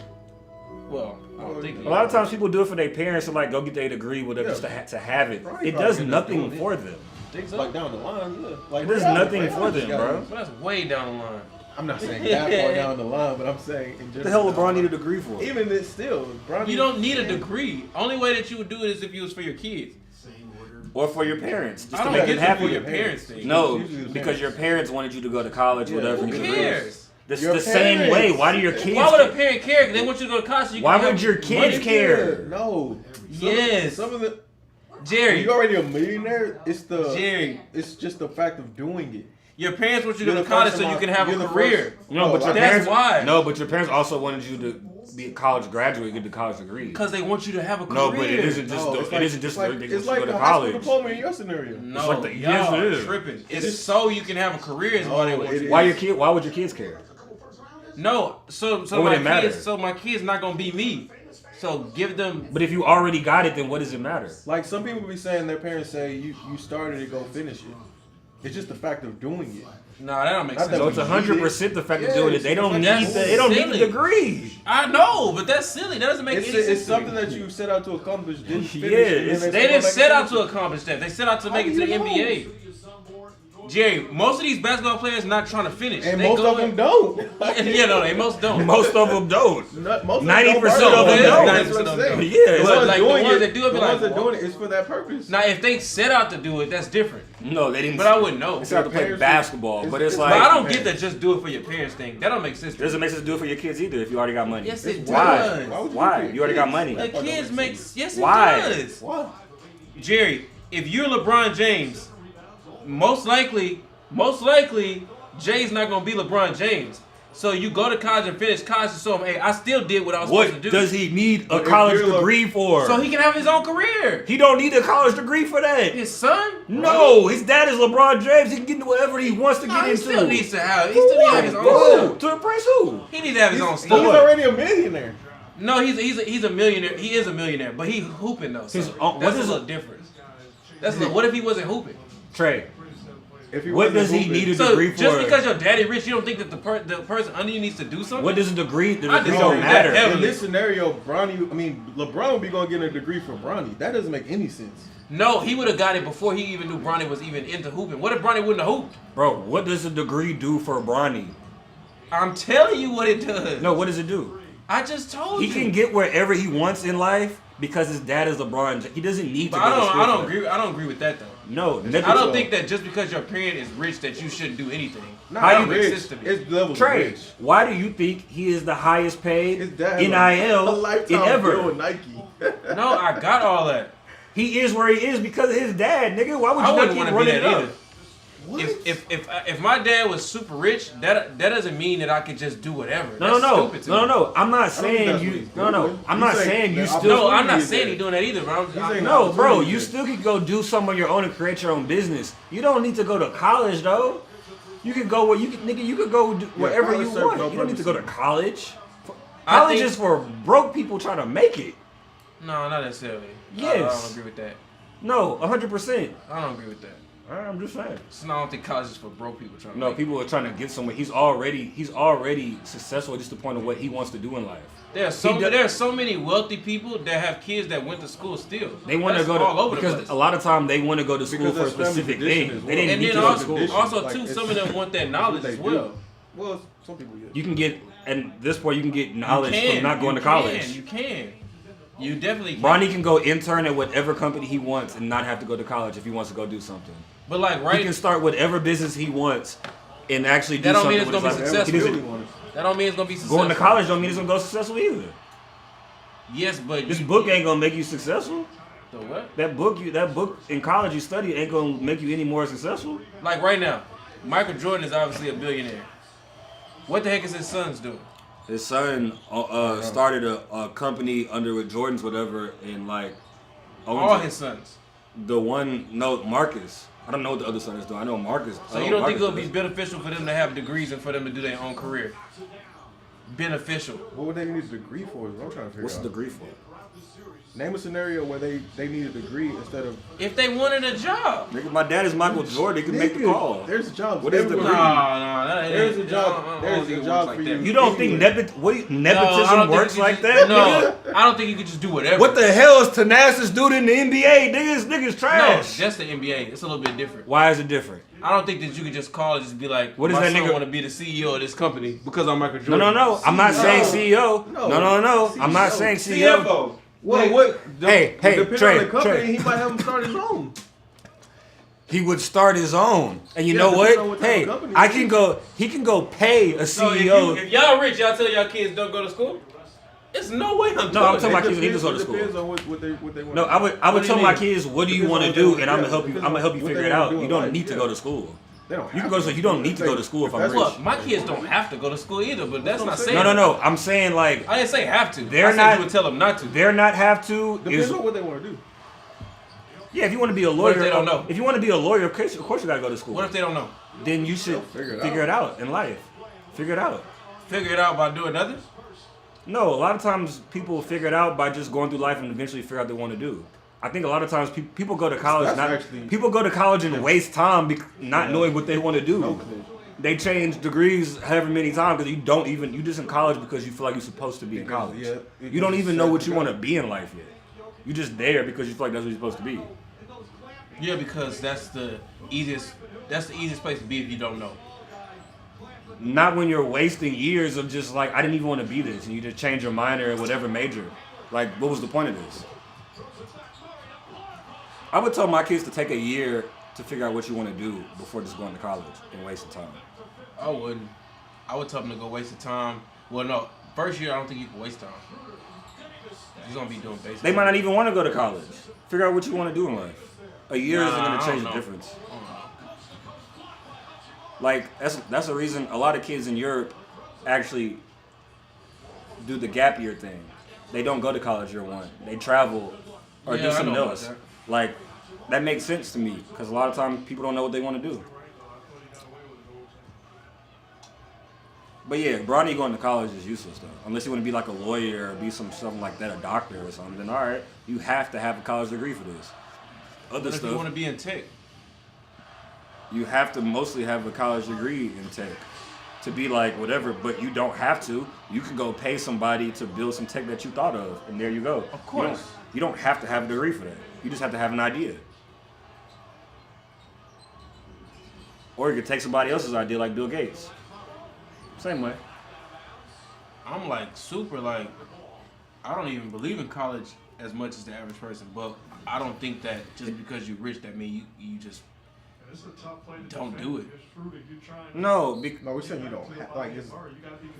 Well, I don't think. A lot of times people do it for their parents to like go get their degree, whatever, just to have it. Bronny It probably does ended up nothing doing it. for them. Think so? Like down the line, yeah. Like It does Rihanna- nothing Rihanna for just them, got bro. it. But that's way down the line. I'm not saying that far down the line, but I'm saying in What general. the hell LeBron need a degree for? Even this still, Bronny. You don't need a degree. Only way that you would do it is if it was for your kids. Or for your parents, just I to don't make get it it happen. for your parents thing. No, Usually the because parents. your parents wanted you to go to college, Yeah, whatever. who you cares? It's Your the same parents. way. Why do your kids? Why would a care? parent care? They want you to go to college. So you Why can would have your kids money. care? No. Yes. Some of the. Jerry, You already a millionaire. It's the. Jerry, It's just the fact of doing it. your parents want you to You're go the to college first so you in can my- have you're a the career. first- No, but your That's parents. why. No, but your parents also wanted you to be a college graduate, get the college degree. Because they want you to have a career. No, but it isn't just. No, the, it's it like- isn't just. it's like, they it's just like go to the high school college. diploma in your scenario. No, It's like the- y'all yes, it are is. tripping. It's It is- so you can have a career is why they want it you. is. Why your kid? Why would your kids care? No, so What would it matter? my kids not gonna be me. So give them. But if you already got it, then what does it matter? Like some people be saying, their parents say you started it, go finish it. It's just the fact of doing it. Nah, that don't make Not sense. that So it's we need 100% the fact of Yes, doing it. They don't need that's the. They don't need the silly. degree. I know, but that's silly. That doesn't make any sense. It's to me. something that you set out to accomplish, didn't finish. Yeah, and then They didn't set out to accomplish that. They set out to make it to the NBA. Jerry, most of these basketball players not trying to finish. And They most go of them in- don't. Yeah, no, they most don't. Most of them don't. 90% of them don't. That's what I'm saying. Yeah, But like the ones that do it, the be ones like, that doing it is for that purpose. now if they set out to do it, that's different. No, they didn't. But I wouldn't know. They set out to play Parents- basketball, but it's But like. I don't get that just do it for your parents thing. That don't make sense. It To doesn't me. make sense to do it for your kids either if you already got money. Yes, it Why? does. Why would you Why? do it for You already your got money. The kids makes yes, it Why? does. What? Jerry, if you're LeBron James, most likely, Jay's not gonna be LeBron James. So you go to college and finish college to show him, hey, I still did what I was supposed to What do. does he need a But if college you're degree for? So he can have his own career. He don't need a college degree for that. His son? No, his dad is LeBron James. He can get into whatever he wants to No, get he into. still needs to have. He still needs to have his own Who? stuff. To impress who? He needs to have his own He's stuff. already a millionaire. No, he's a millionaire. He is a millionaire, but he hooping though. So His own- that's what is a little different. That's a little, what if he wasn't hooping? Trey, If he what wasn't does he hooping- need a So degree for? just because your daddy rich, you don't think that the person under you needs to do something? What does a degree? The I degree disagree don't with that matter. heavily. In this scenario, LeBron would be going to get a degree for Bronny. That doesn't make any sense. No, he would have got it before he even knew Bronny was even into hooping. What if Bronny wouldn't have hooped? Bro, what does a degree do for Bronny? I'm telling you what it does. No, what does it do? I just told He you. can get wherever he wants in life because his dad is LeBron. He doesn't need to But go to school. I don't for that. agree. I don't agree with that though. No, I don't think that just because your parent is rich that you shouldn't do anything. Nah, How that you don't make rich. sense to me. It's levels of Trey, rich. why do you think he is the highest paid His dad has a NIL in lifetime deal ever? with Nike. No, I got all that. He is where he is because of his dad, nigga. Why would I you not wouldn't keep want to be running that it up? either. If my dad was super rich, that doesn't mean that I could just do whatever. No. That's stupid to me. No. I'm not think saying that's you. what he's No. doing. I'm He's not saying saying you that still. No, I'm not opportunity saying there. he's doing that either, bro. saying No, bro, opportunity you there. still could go do something on your own and create your own business. You don't need to go to college though. You could go where you could, nigga. You could go do wherever college you serves want. no You don't need to purpose. go to college. I College think- is for broke people trying to make it. No, not necessarily. Yes. I don't agree with that. No, 100%. I don't agree with that. I'm just saying. So I don't think college is for broke people trying to No, make people are trying to get somewhere. He's already successful at just the point of what he wants to do in life. There are so many wealthy people that have kids that went to school still. They want to That's go to all over the because place. a lot of time they want to go to school Because for a that's family specific tradition thing. as They well. didn't And need then to go to also, school. also Like, too, it's- some of them want that That's what knowledge they as do. well. Well, some people yeah. You can get, and this point you can get knowledge You can, from not going you to college. Can, you can. You definitely can. Bronny can go intern at whatever company he wants and not have to go to college if he wants to go do something. But like, He right? can start whatever business he wants and actually do That don't something mean it's with gonna his be life. He successful. doesn't- That don't mean it's gonna be successful. Going to college don't mean it's gonna go successful either. Yes, but This book ain't gonna make you successful. The what? That book in college you study ain't gonna make you any more successful. Like right now, Michael Jordan is obviously a billionaire. What the heck is his sons doing? His son started a company under with Jordan's whatever and like owns All it. his sons. The one, no, Marcus. I don't know what the other son is doing. I know Marcus. So you don't think it'll be beneficial for them to have degrees and for them to do their own career? Beneficial. What would they need a degree for? Is what I'm trying to figure What's out. the degree for? Name a scenario where they need a degree instead of. If they wanted a job. Nigga, my dad is Michael Jordan. He can make the Nigga, call. There's jobs. What is the everywhere. degree? There's a job. There's a job for you. You don't think nepotism works like that? No, nigga? I don't think you could just do whatever. What the hell is Thanasis doing in the NBA? Niggas No, trash. just the NBA. It's a little bit different. Why is it different? I don't think that you could just call and just be like, What is my that son nigga- want to be the CEO of this company because I'm Michael No, Jordan. no. I'm not saying CEO. No. No. I'm not saying CEO. CFO. Well, Hey, what? hey, depending Trey, on the company, Trey. he might have him start his own. He would start his own. And you Yeah, know depending on what? what type Hey, of company I it can is. go. He can go pay a So CEO. if y'all rich, y'all tell y'all kids don't go to school? There's no way I'm doing No, I'm it. talking about It kids that need to depends- go to it school. depends on what they want. No, I would What do tell you my mean? kids, what do you Depends want on to what do, they and want- I'm gonna help you. depends I'm gonna help you on what figure they it wanna out. do You in don't life, need to yeah. go to school. They don't You have can go. to. So you don't need to go to school if I'm That's rich. Look, my kids don't have to go to school either, but that's not saying. No. I'm saying like I didn't say have to. They're I said not- you would tell them not to. they're not have to. Depends Is on what they want to do. yeah. If you want to be a What lawyer, if they don't know? If you want to be a lawyer, of course you gotta go to school. What if they don't know? Then you should They'll figure it figure it out in life. Figure it out. Figure it out by doing nothing? No, a lot of times people figure it out by just going through life and eventually figure out what they want to do. I think a lot of times people go to college people go to college and waste time not knowing what they want to do. They change degrees however many times because you just in college because you feel like you're supposed to be in college. You don't even know what you want to be in life yet. You're just there because you feel like that's what you're supposed to be. Yeah, because that's the easiest place to be if you don't know. Not when you're wasting years of just like, I didn't even want to be this, and you just change your minor or whatever major. Like, what was the point of this? I would tell my kids to take a year to figure out what you want to do before just going to college and wasting time. I wouldn't. I would tell them to go waste the time. Well, no. First year, I don't think you can waste time. You're going to be doing basic. They might not even want to go to college. Figure out what you want to do in life. A year isn't going to change the difference. Like, that's the reason a lot of kids in Europe actually do the gap year thing. They don't go to college year one. They travel or do something else. Like, that makes sense to me because a lot of times people don't know what they want to do. But yeah, Bronny going to college is useless though. Unless you want to be like a lawyer or be something like that, a doctor or something. Then all right, you have to have a college degree for this. Other stuff. If you want to be in tech, you have to mostly have a college degree in tech to be like whatever. But you don't have to. You can go pay somebody to build some tech that you thought of, and there you go. Of course. You don't have to have a degree for that. You just have to have an idea. Or you could take somebody else's idea like Bill Gates. Same way. I'm like super like, I don't even believe in college as much as the average person, but I don't think that just because you're rich that means you just don't do it. No, we're saying you don't have, like it's,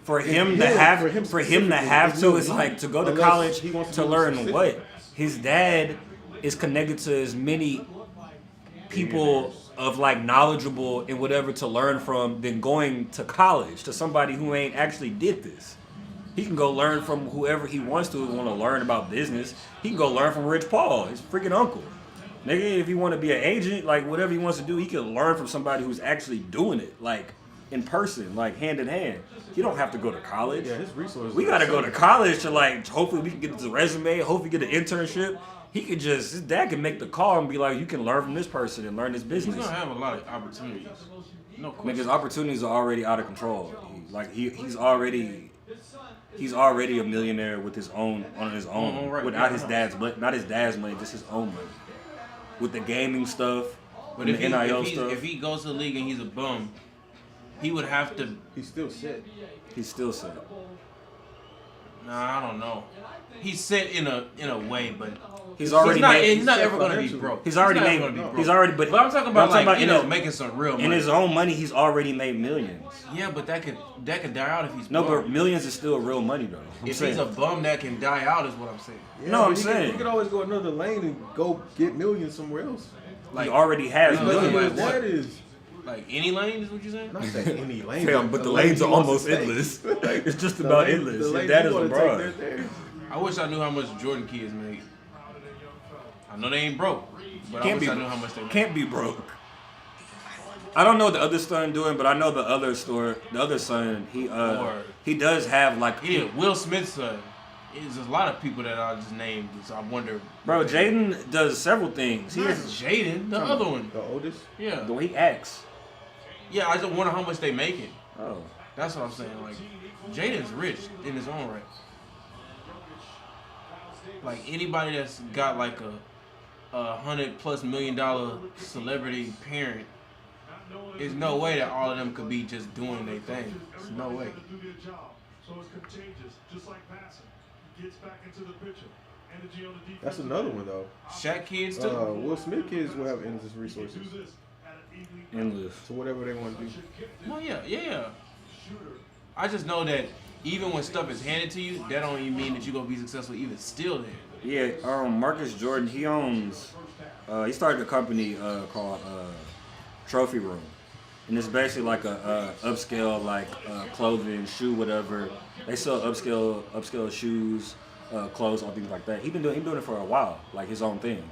for him to have to is like to go to college to learn what? His dad is connected to as many people of like knowledgeable and whatever to learn from than going to college to somebody who ain't actually did this. He can go learn from whoever he wants to want to learn about business. He can go learn from Rich Paul, his freaking uncle. Nigga, if he want to be an agent, like whatever he wants to do, he can learn from somebody who's actually doing it, like in person, like hand in hand. You don't have to go to college. Yeah, his resources. We gotta go to college to like, hopefully we can get the resume, hopefully get an internship. He could just, his dad can make the call and be like, you can learn from this person and learn this business. He's gonna have a lot of opportunities. No question. Nigga's opportunities are already out of control. He's already a millionaire with his own, on his own, right, without his dad's, but not his dad's money, just his own money. With the gaming stuff, but and the NIL stuff. If he goes to the league and he's a bum, he would have to. He's still set. He's still set. Nah, I don't know. He's set in a way, but he's not ever gonna be broke. He's already made. But I'm talking about making some real money. In his own money, he's already made millions. Yeah, but that could die out if he's no, broke. But millions is still real money though. If he's a bum, that can die out, is what I'm saying. Yeah, no, I'm saying he could always go another lane and go get millions somewhere else. Like he already has millions. That is. Like any lane is what you're saying? Not saying any lane. Damn, but the lanes are almost endless. It's just about endless. Your dad is LeBron. I wish I knew how much Jordan kids make. I know they ain't broke, but I wish I knew how much they make. Can't be broke. I don't know what the other son doing, but I know the other son, he does have like Will Smith's son. There's a lot of people that I just named, so I wonder. Bro, Jaden does several things. Not Jaden, the other one. The oldest? Yeah. The way he acts. Yeah, I just wonder how much they making. Oh. That's what I'm saying. Like, Jaden's rich in his own right. Like anybody that's got like a $100+ million celebrity parent, there's no way that all of them could be just doing their thing. There's no way. So it's contagious, just like passing. Gets back into the picture. Energy on the defense. That's another one though. Shaq kids too. Will Smith kids will have endless resources. Endless. So whatever they want to do. Oh yeah. I just know that even when stuff is handed to you, that don't even mean that you're gonna be successful even still there. Yeah, Marcus Jordan, he owns he started a company called Trophy Room. And it's basically like a upscale like clothing, shoe, whatever. They sell upscale shoes, clothes, all things like that. He's been doing it for a while, like his own thing.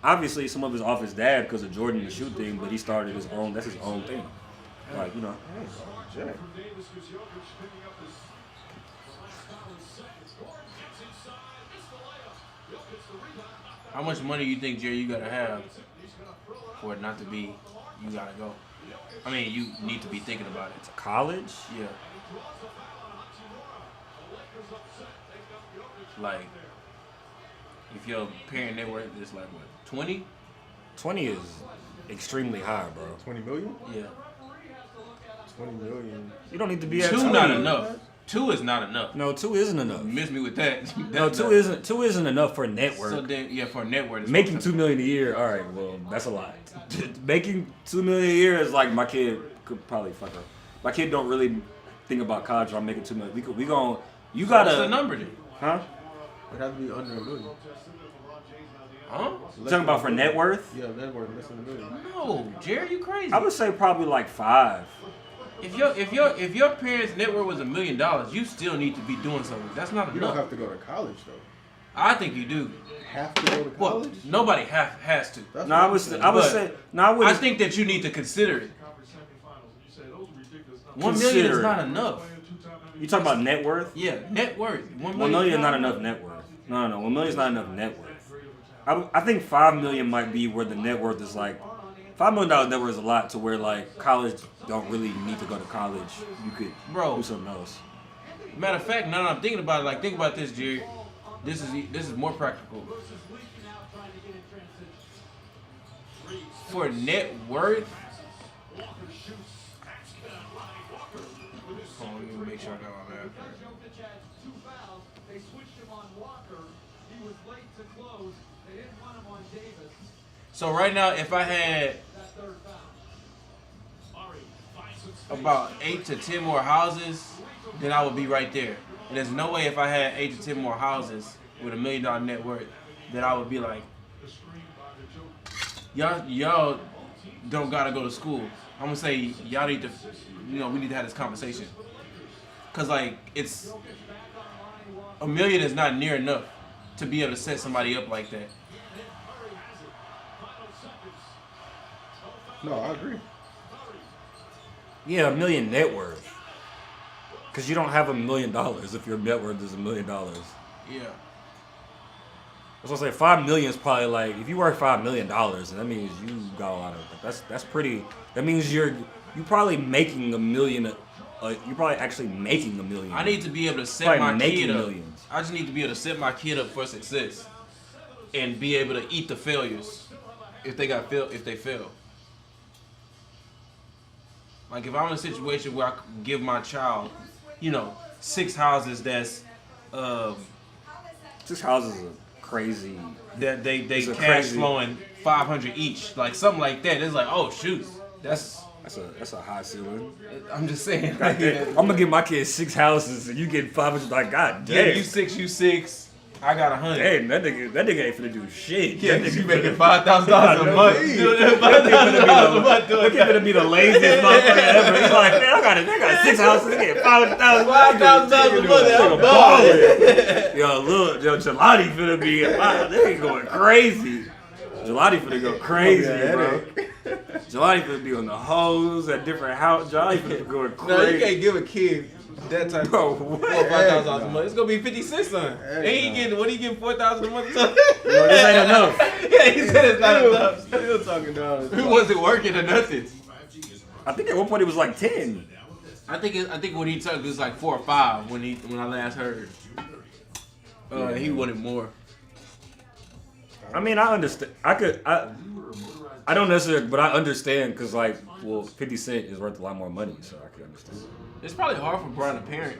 Obviously, some of it's off his dad because of Jordan the shoe thing, but he started his own. That's his own thing. Like, you know. Jack. How much money you think, Jerry, you gotta have for it not to be you gotta go? I mean, you need to be thinking about it. To college? Yeah. Like, if your parent net worth is like what, 20? 20 is extremely high, bro. 20 million? Yeah. 20 million. You don't need to be at 2 20. not enough. 2 is not enough. No, 2 isn't enough. You missed me with that. No, 2 isn't enough for net worth. So then, yeah, for net worth. Making $2 million a year, all right, well, that's a lot. Making $2 million a year is like my kid could probably fuck up. My kid don't really think about college. I'm making $2 million. We gon' you gotta. What's the number then? Huh? It has to be under $1 million. Huh? You talking about for net worth? Yeah, net worth less than $1 million. No, Jerry, you crazy. I would say probably like 5. If your parents' net worth was $1 million, you still need to be doing something. That's not enough. You don't have to go to college though. I think you do. Have to go to college? Well, nobody has to. No, I would say no. I wouldn't. I think that you need to consider it. $1 million is not enough. You talking about net worth? Yeah, net worth. $1 million is not enough net worth. No, $1 million is not enough net worth. I think $5 million might be where the net worth is like. $5 million net worth is a lot to where like college don't really need to go to college. You could do something else. Matter of fact, now that I'm thinking about it, like think about this, Jerry. This is more practical. For net worth. Hold on, let me make sure I got my math right. They switched him on Walker. He was late to close. They didn't run him on Davis. So right now, if I had about 8 to 10 more houses, then I would be right there. And there's no way if I had 8 to 10 more houses with $1 million net worth that I would be like, y'all don't gotta go to school. I'm gonna say y'all need to, we need to have this conversation. Cause like it's $1 million is not near enough to be able to set somebody up like that. No, I agree. Yeah, $1 million net worth. Because you don't have $1 million if your net worth is $1 million. Yeah. I was gonna say $5 million is probably like if you work $5 million, that means you got a lot of. That's pretty. That means you're probably making $1 million. You're probably actually making $1 million. I need to be able to set my kid up. Millions. I just need to be able to set my kid up for success, and be able to eat the failures if they fail. Like if I'm in a situation where I can give my child, 6 houses that's 6 houses are crazy. That they cash flowing 500 each, like something like that. It's like, oh shoot, that's a high ceiling. I'm just saying. I'm gonna give my kids 6 houses and you get 500. Like God damn. Yeah, you six. I got 100. Hey, that nigga ain't finna do shit. Yeah, that you making $5,000 a month. $5,000 a month. Look at him be the laziest motherfucker ever. He's like, man, I got 6 houses. I get $500,000 a month. I'm balling. Yo, Gelati finna be. They going crazy. Gelati finna go crazy, bro. Gelati finna be on the hose at different houses. Gelati finna go crazy. No, you can't give a kid that type of $4,000 or $5,000 a month. It's gonna be 50 cents, son. What are you getting $4,000 a month, son? No, this ain't enough. Yeah, he said it's not enough. Still talking down. Who wasn't working or nothing? I think at one point it was like 10. I think when he took it was like 4 or 5 when I last heard. He wanted more. I mean, I understand. I don't necessarily, but I understand because 50 Cent is worth a lot more money, so I can understand. It's probably hard for Bron to parent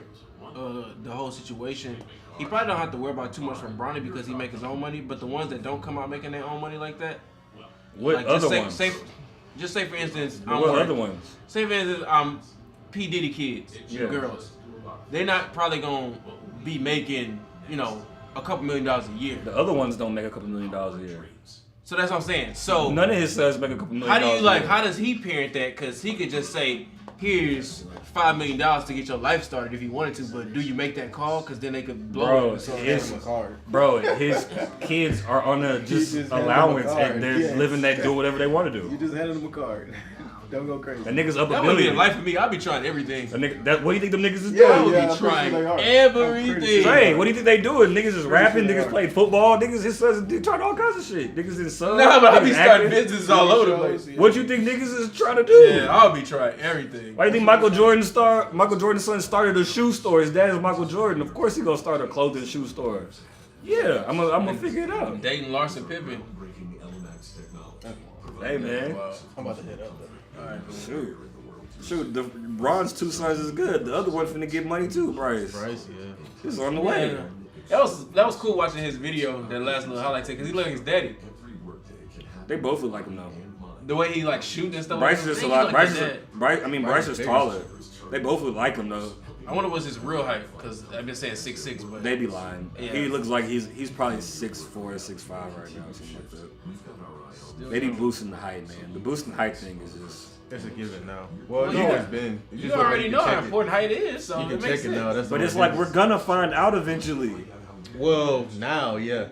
the whole situation. He probably don't have to worry about too much from Bronny because he make his own money. But the ones that don't come out making their own money like that, what other ones? Just say for instance, what other ones? Say for instance, P Diddy kids, girls. They're not probably gonna be making a couple $1 million a year. The other ones don't make a couple $1 million a year. So that's what I'm saying. So none of his sons make a couple $1 million. How do you how does he parent that? Because he could just say, "Here's $5 million to get your life started if you wanted to," but do you make that call? Because then they could blow it. His kids are on a allowance and they're living that, do whatever they want to do. You just handed him a card. Don't go crazy. That nigga's up a That would be a billion. life for me. I'll be trying everything. What do you think them niggas is Yeah, doing? I would I'm be pretty sure trying they are. everything. Hey, what do you think they doing? Niggas is rapping, sure they niggas are. playing football, niggas his sons they trying all kinds of shit. Niggas in sun. Nah, but I'll be niggas starting acting. businesses all over the place. What you think niggas is trying to do? Yeah, I'll be trying everything. Why do you think Michael Jordan's son started a shoe store? His dad is Michael Jordan. Of course he gonna start a clothing shoe store. Yeah, I'm gonna figure it out. Dating Larson Pippen. Hey man, I'm about to hit up though. Alright, shoot. The Ron's two sons is good. The other one finna get money too, Bryce. Bryce, yeah. He's on the way. Yeah. That was cool watching his video, that last little highlight take, because he looked like his daddy. They both look like him though. The way he like shooting and stuff. Bryce is just a lot. Bryce Bryce is is taller. They both look like him though. I wonder what's his real height, because I've been saying 6'6", but They be lying. Yeah. He looks like he's probably 6'4", 6'5" right now, something like that. They be boosting the height, man. The boosting height thing is just. It's a given now. Well, it's Yeah. always been. It's you just already like know how check it. important height is, so You can it makes check it sense. now. That's But the it's only like we're gonna find out eventually. Well, now, yeah.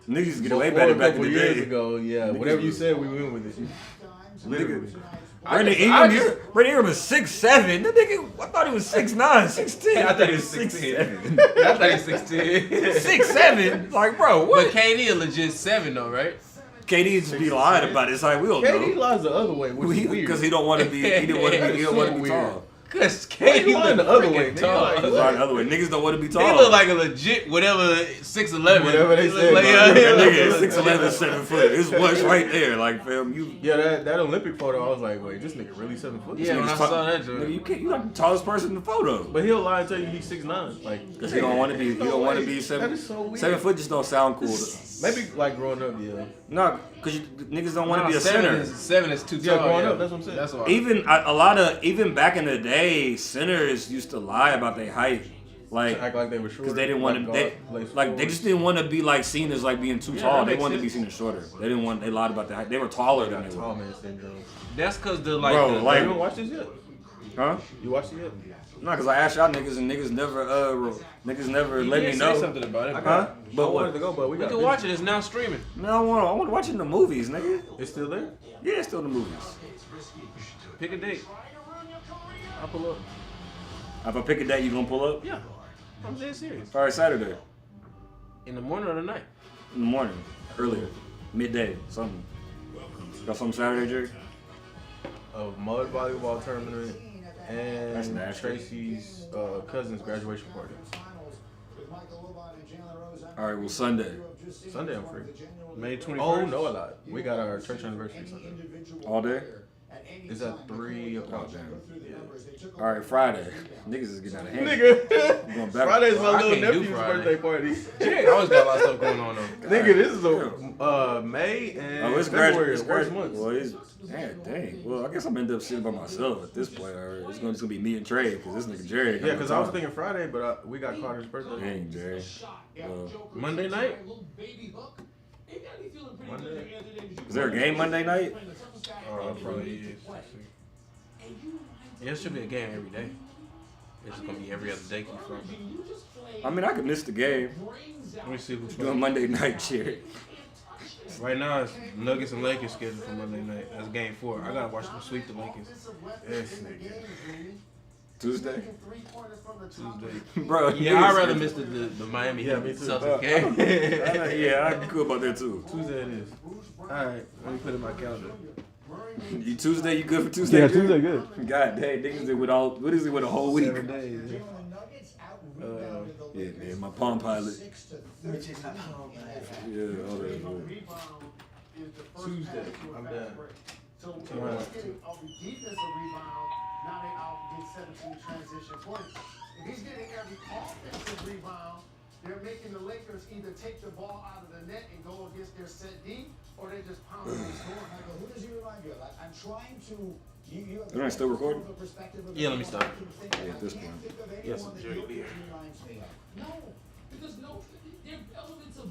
Niggas get Before away better a back in couple the years day. ago, yeah. Whatever you said, we went with it. Literally. Brandon Ingram is 6'7". That nigga, I thought he was 6'9", 6'10". I thought he was 6'7". I thought he was 6'10". 6'7"? Like, bro, what? But KD a legit 7 though, right? KD just be lying about it. It's like we don't KD know. lies the other way, which is weird. Because he don't want to be. He don't want to be. He don't want to be tall. Cause Why you KD lying look the other way, freaking nigga? tall. Like, He's lying the other way. Niggas don't want to be tall. He look like a legit whatever 6'11". Whatever they He look say, like, bro. yeah, That he nigga look- is 6'11", 7 foot. It's what's right there. Like, fam, you. Yeah, that Olympic photo, I was like, wait, this nigga really 7 foot? Yeah, when I saw that joint. Nigga, you can't. You like the tallest person in the photo. But he'll lie and tell you he's 6'9". Like, Because he don't want to be. He don't want to be 7. That is so weird. 7 foot just don't sound cool. Maybe like growing up, yeah. No, because niggas don't want to Nah, be a 7 center. 7 is too tall. Yeah, growing up, that's what I'm saying. That's why. Even back in the day, centers used to lie about their height, like Act like they were short. because they didn't want to. They just didn't want to be like seen as like being too Yeah, tall. that They makes wanted to be sense. seen as shorter. They didn't want. They lied about their height. They were taller than they Tall were. man syndrome. That's cause the like. Bro, the, like- You don't watch this yet? Huh? You watched it yet? No, because I asked y'all niggas and niggas never you let did me say know. something about it. Huh? But But I wanted what? to go, but we We got can watch it. It's now streaming. No, I want to watch it in the movies, nigga. It's still there? Yeah, it's still in the movies. Pick a date. I'll pull up. If I pick a date, you gonna pull up? Yeah, I'm dead serious. All right, Saturday In the morning or the night? in the morning, earlier, midday, something. Got something Saturday, Jerry? A mud volleyball tournament That's and nasty. Tracy's cousin's graduation party. All right, well Sunday. Sunday I'm free. May 21st. Oh, no, a lot. We got our church anniversary Sunday. All day. It's at 3 o'clock. All right, Friday. Niggas is getting out of hand. Nigga, Going back. Friday's I my little can't do nephew's Friday. birthday party. Jay always got a lot of stuff going on though. Nigga, this is a May and Oh, it's February. It's The worst months. Well, it's dang. Well, I guess I'm gonna end up sitting by myself at this point. Or it's gonna be me and Trey because this nigga Jerry. Yeah, because I was thinking Friday, but we got Carter's birthday. Dang, Jerry. Well, Monday night? Monday? is there a game Monday night? Probably is. Yeah, it should be a game every day. It's just gonna be every other day. I mean, I could miss the game. Let me see who's Doing Monday night, Jerry. Right now, it's Nuggets and Lakers scheduled for Monday night. That's game 4. I gotta watch them sweep the Lakers. This nigga. Tuesday. Tuesday. Bro, Yeah, I'd rather miss the Miami Yeah, me too. Celtics game. Yeah, I'm cool about that too. Tuesday it is. Alright, let me put it in my calendar. You Tuesday, you good for Tuesday? Yeah, Jerry? Tuesday good. God dang, niggas did with all. What is it with a whole week? 7 days. Yeah, man, my Palm Pilot. Yeah, all that. Tuesday. I'm done. So on the defensive rebound, now they out get 17 transition points. If he's getting every offensive rebound, they're making the Lakers either take the ball out of the net and go against their set D, or they just pound and score. Michael, who does he remind you of? I'm trying to. You have Am I still recording? Yeah, let me stop. Yeah, at this point. Yes, Jerry Beer. No, because they're elements of